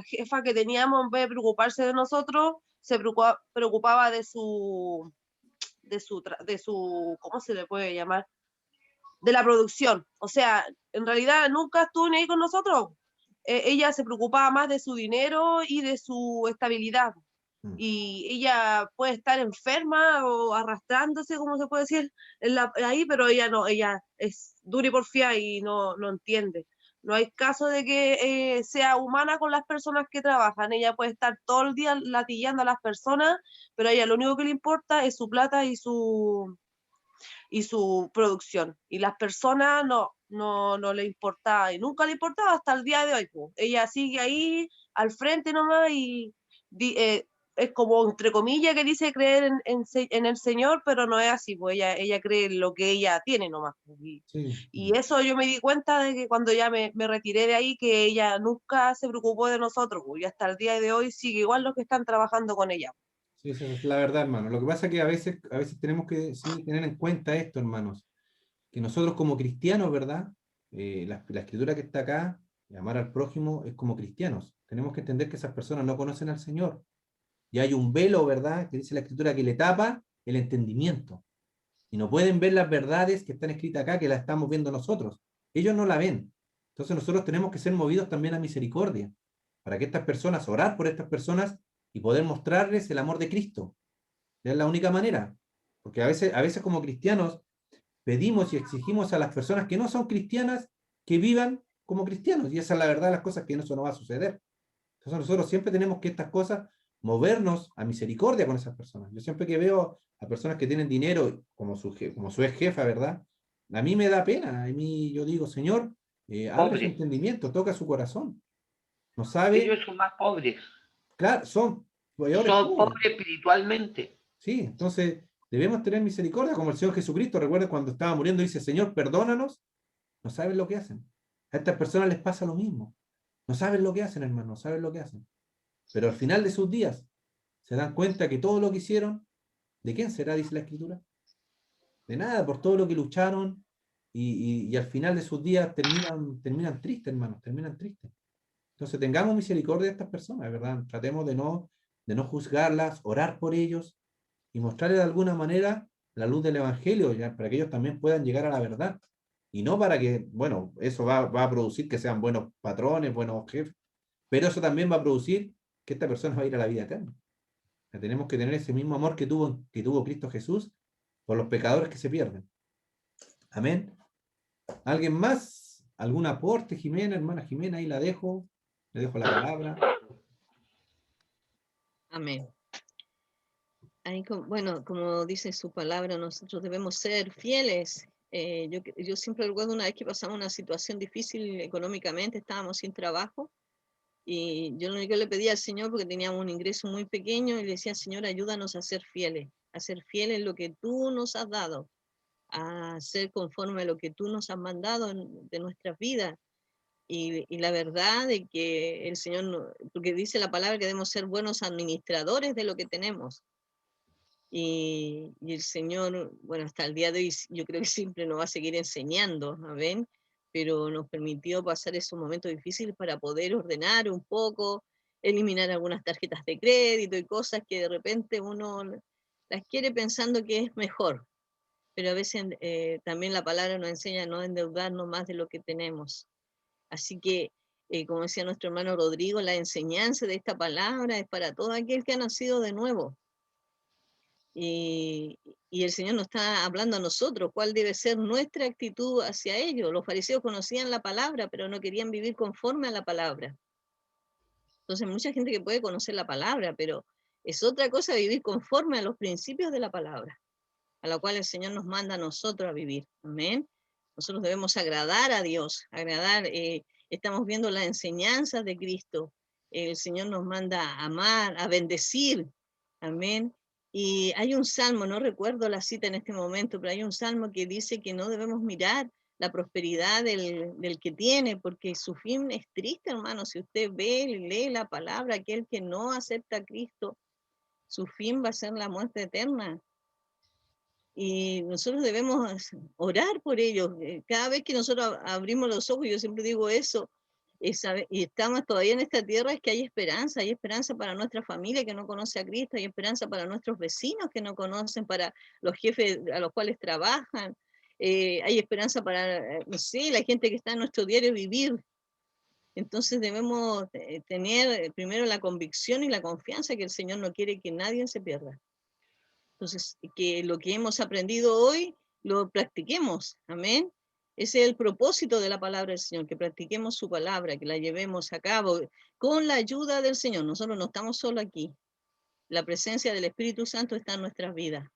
jefa que teníamos, en vez de preocuparse de nosotros, se preocupaba de su, ¿cómo se le puede llamar? De la producción. O sea, en realidad nunca estuvo ni ahí con nosotros. Ella se preocupaba más de su dinero y de su estabilidad. Y ella puede estar enferma o arrastrándose, como se puede decir, ahí, pero ella no, ella es dura y porfía y no entiende. No hay caso de que sea humana con las personas que trabajan. Ella puede estar todo el día latillando a las personas, pero a ella lo único que le importa es su plata y su producción. Y las personas no le importaba, y nunca le importaba hasta el día de hoy. Ella sigue ahí al frente nomás y es como entre comillas que dice creer en el Señor, pero no es así, pues ella cree en lo que ella tiene nomás. Y eso yo me di cuenta de que cuando ya me retiré de ahí, que ella nunca se preocupó de nosotros, pues, y hasta el día de hoy sigue igual los que están trabajando con ella. Sí, esa es la verdad, hermano. Lo que pasa es que a veces tenemos que sí, tener en cuenta esto, hermanos, que nosotros como cristianos, ¿verdad? La escritura que está acá, amar al prójimo, es como cristianos. Tenemos que entender que esas personas no conocen al Señor. Y hay un velo, ¿verdad? Que dice la escritura que le tapa el entendimiento. Y no pueden ver las verdades que están escritas acá, que las estamos viendo nosotros. Ellos no la ven. Entonces nosotros tenemos que ser movidos también a misericordia, para que estas personas, orar por estas personas y poder mostrarles el amor de Cristo. Es la única manera. Porque a veces como cristianos pedimos y exigimos a las personas que no son cristianas que vivan como cristianos. Y esa es la verdad de las cosas, que eso no va a suceder. Entonces nosotros siempre tenemos que estas cosas movernos a misericordia con esas personas. Yo siempre que veo a personas que tienen dinero, como su ex jefa, ¿verdad? A mí me da pena. A mí yo digo, Señor, abre su entendimiento, toca su corazón. No sabe, Ellos son más pobres. claro, son peores Son pobres. pobres espiritualmente. Sí, entonces debemos tener misericordia, como el Señor Jesucristo. Recuerda cuando estaba muriendo, dice, Señor, perdónanos. No saben lo que hacen. A estas personas les pasa lo mismo. No saben lo que hacen, hermano, no saben lo que hacen. Pero al final de sus días se dan cuenta que todo lo que hicieron, ¿de quién será? Dice la Escritura. De nada, por todo lo que lucharon, y al final de sus días terminan tristes, hermanos, terminan tristes. Entonces tengamos misericordia de estas personas, ¿verdad? Tratemos de no juzgarlas, orar por ellos y mostrarles de alguna manera la luz del Evangelio, ya, para que ellos también puedan llegar a la verdad. Y no para que, bueno, eso va a producir que sean buenos patrones, buenos jefes, pero eso también va a producir que esta persona va a ir a la vida eterna. Tenemos que tener ese mismo amor que tuvo Cristo Jesús por los pecadores que se pierden. Amén. ¿Alguien más? ¿Algún aporte, Jimena, hermana Jimena? Ahí la dejo. Le dejo la palabra. Amén. Ahí, bueno, como dice su palabra, nosotros debemos ser fieles. Yo siempre recuerdo una vez que pasamos una situación difícil económicamente, estábamos sin trabajo, y yo lo único que le pedía al Señor, porque teníamos un ingreso muy pequeño, y le decía, Señor, ayúdanos a ser fieles en lo que tú nos has dado, a ser conforme a lo que tú nos has mandado de nuestras vidas. Y la verdad de que el Señor, porque dice la palabra que debemos ser buenos administradores de lo que tenemos. Y el Señor, bueno, hasta el día de hoy yo creo que siempre nos va a seguir enseñando, ¿ven? Pero nos permitió pasar esos momentos difíciles para poder ordenar un poco, eliminar algunas tarjetas de crédito y cosas que de repente uno las quiere pensando que es mejor, pero a veces también la palabra nos enseña a no endeudarnos más de lo que tenemos. Así que, como decía nuestro hermano Rodrigo, la enseñanza de esta palabra es para todo aquel que ha nacido de nuevo. Y el Señor nos está hablando a nosotros cuál debe ser nuestra actitud hacia ellos. Los fariseos conocían la palabra, pero no querían vivir conforme a la palabra. Entonces, mucha gente que puede conocer la palabra, pero es otra cosa vivir conforme a los principios de la palabra, a la cual el Señor nos manda a nosotros a vivir. Amén. Nosotros debemos agradar a Dios, estamos viendo las enseñanzas de Cristo. El Señor nos manda a amar, a bendecir. Amén. Y hay un salmo, no recuerdo la cita en este momento, pero hay un salmo que dice que no debemos mirar la prosperidad del que tiene, porque su fin es triste, hermano. Si usted ve y lee la palabra, aquel que no acepta a Cristo, su fin va a ser la muerte eterna. Y nosotros debemos orar por ellos. Cada vez que nosotros abrimos los ojos, yo siempre digo eso, y estamos todavía en esta tierra, es que hay esperanza para nuestra familia que no conoce a Cristo, hay esperanza para nuestros vecinos que no conocen, para los jefes a los cuales trabajan, hay esperanza para, no sé, la gente que está en nuestro diario vivir. Entonces debemos tener primero la convicción y la confianza que el Señor no quiere que nadie se pierda. Entonces, que lo que hemos aprendido hoy lo practiquemos, amén. Ese es el propósito de la palabra del Señor, que practiquemos su palabra, que la llevemos a cabo con la ayuda del Señor. Nosotros no estamos solo aquí. La presencia del Espíritu Santo está en nuestras vidas.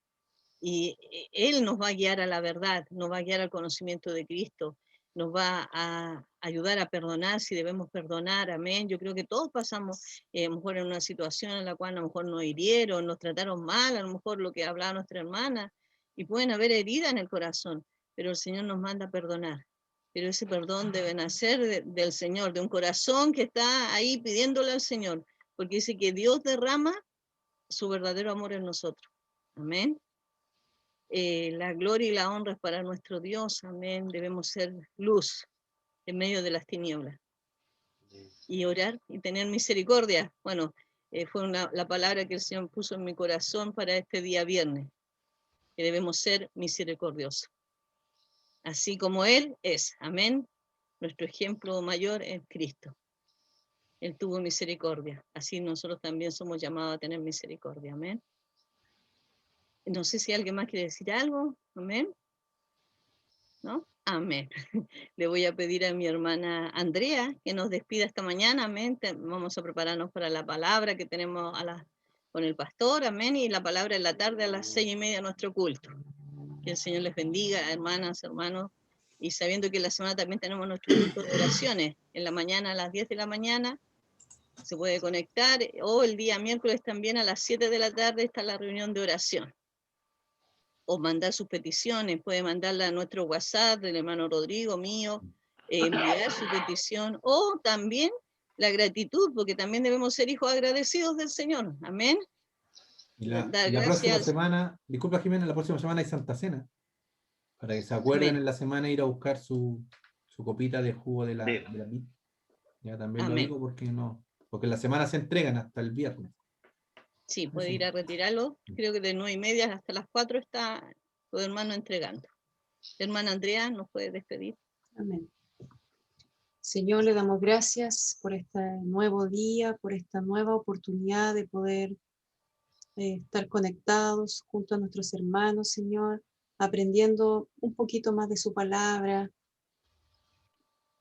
Y Él nos va a guiar a la verdad, nos va a guiar al conocimiento de Cristo. nos va a ayudar a perdonar si debemos perdonar, amén. Yo creo que todos pasamos a lo mejor en una situación en la cual a lo mejor nos hirieron, nos trataron mal, a lo mejor lo que hablaba nuestra hermana, y pueden haber heridas en el corazón, pero el Señor nos manda a perdonar. Pero ese perdón debe nacer del Señor, de un corazón que está ahí pidiéndole al Señor, porque dice que Dios derrama su verdadero amor en nosotros. Amén. La gloria y la honra es para nuestro Dios, amén. Debemos ser luz en medio de las tinieblas. Y orar y tener misericordia. Bueno, fue la palabra que el Señor puso en mi corazón para este día viernes, que debemos ser misericordiosos. Así como Él es, amén. Nuestro ejemplo mayor es Cristo. Él tuvo misericordia. Así nosotros también somos llamados a tener misericordia, amén. No sé si alguien más quiere decir algo, amén. ¿No? Amén. Le voy a pedir a mi hermana Andrea que nos despida esta mañana, amén. Vamos a prepararnos para la palabra que tenemos con el pastor, amén, y la palabra en la tarde a las 6:30 nuestro culto. Que el Señor les bendiga, hermanas, hermanos, y sabiendo que en la semana también tenemos nuestro culto de oraciones, en la mañana a las 10 de la mañana se puede conectar, o el día miércoles también a las 7 de la tarde está la reunión de oración. O mandar sus peticiones, puede mandarla a nuestro WhatsApp del hermano Rodrigo, mío, enviar su petición, o también la gratitud, porque también debemos ser hijos agradecidos del Señor, amén. Y la próxima semana, disculpa Jimena, la próxima semana hay Santa Cena, para que se acuerden amén. En la semana ir a buscar su copita de jugo de la vid. Ya también amén. Lo digo porque en la semana se entregan hasta el viernes. Sí, puede ir a retirarlo. Creo que de 9:30 hasta las 4 está los hermanos entregando. Hermana Andrea, ¿nos puede despedir? Amén. Señor, le damos gracias por este nuevo día, por esta nueva oportunidad de poder estar conectados junto a nuestros hermanos, Señor, aprendiendo un poquito más de su palabra.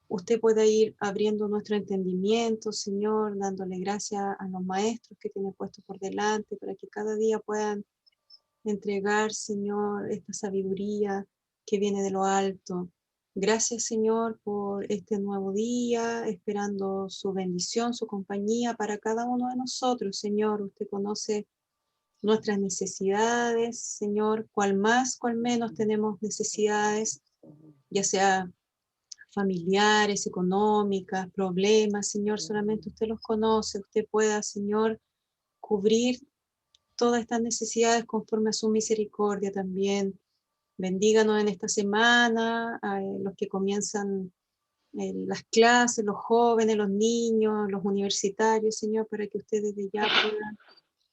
Usted puede ir abriendo nuestro entendimiento, Señor, dándole gracias a los maestros que tiene puestos por delante, para que cada día puedan entregar, Señor, esta sabiduría que viene de lo alto. Gracias, Señor, por este nuevo día, esperando su bendición, su compañía para cada uno de nosotros, Señor. Usted conoce nuestras necesidades, Señor, cual más, cual menos tenemos necesidades, ya sea familiares, económicas, problemas, Señor, solamente usted los conoce. Usted pueda, Señor, cubrir todas estas necesidades conforme a su misericordia también. Bendíganos en esta semana, a los que comienzan las clases, los jóvenes, los niños, los universitarios, Señor, para que ustedes desde ya puedan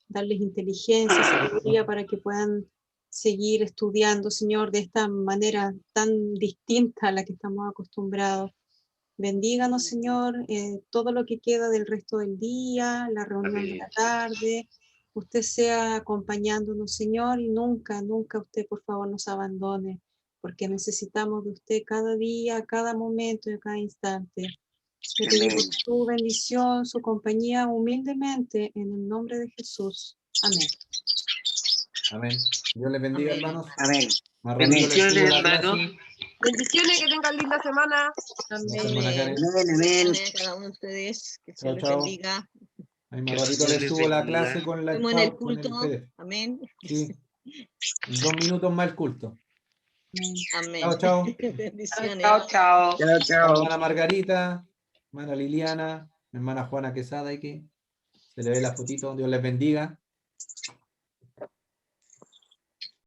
darles inteligencia, sabiduría, para que puedan seguir estudiando, Señor, de esta manera tan distinta a la que estamos acostumbrados. Bendíganos, Señor, todo lo que queda del resto del día, la reunión de la tarde. Usted sea acompañándonos, Señor, y nunca, nunca usted, por favor, nos abandone, porque necesitamos de usted cada día, cada momento y cada instante. Le pedimos su bendición, su compañía, humildemente, en el nombre de Jesús. Amén. Amén. Dios les bendiga, amén. hermanos. Amén. Bendiciones, hermanos. Bendiciones, que tengan linda semana. Amén. Amén. Cada uno de ustedes, que se les chao. bendiga. Ahí más ratito les subo la clase con la en el culto. Amén. Sí. 2 minutos más el culto. Amén. Chao. Bendiciones. Chao. Hermana Margarita, hermana Liliana, hermana Juana Quesada, y que se le ve la fotito. Dios les bendiga.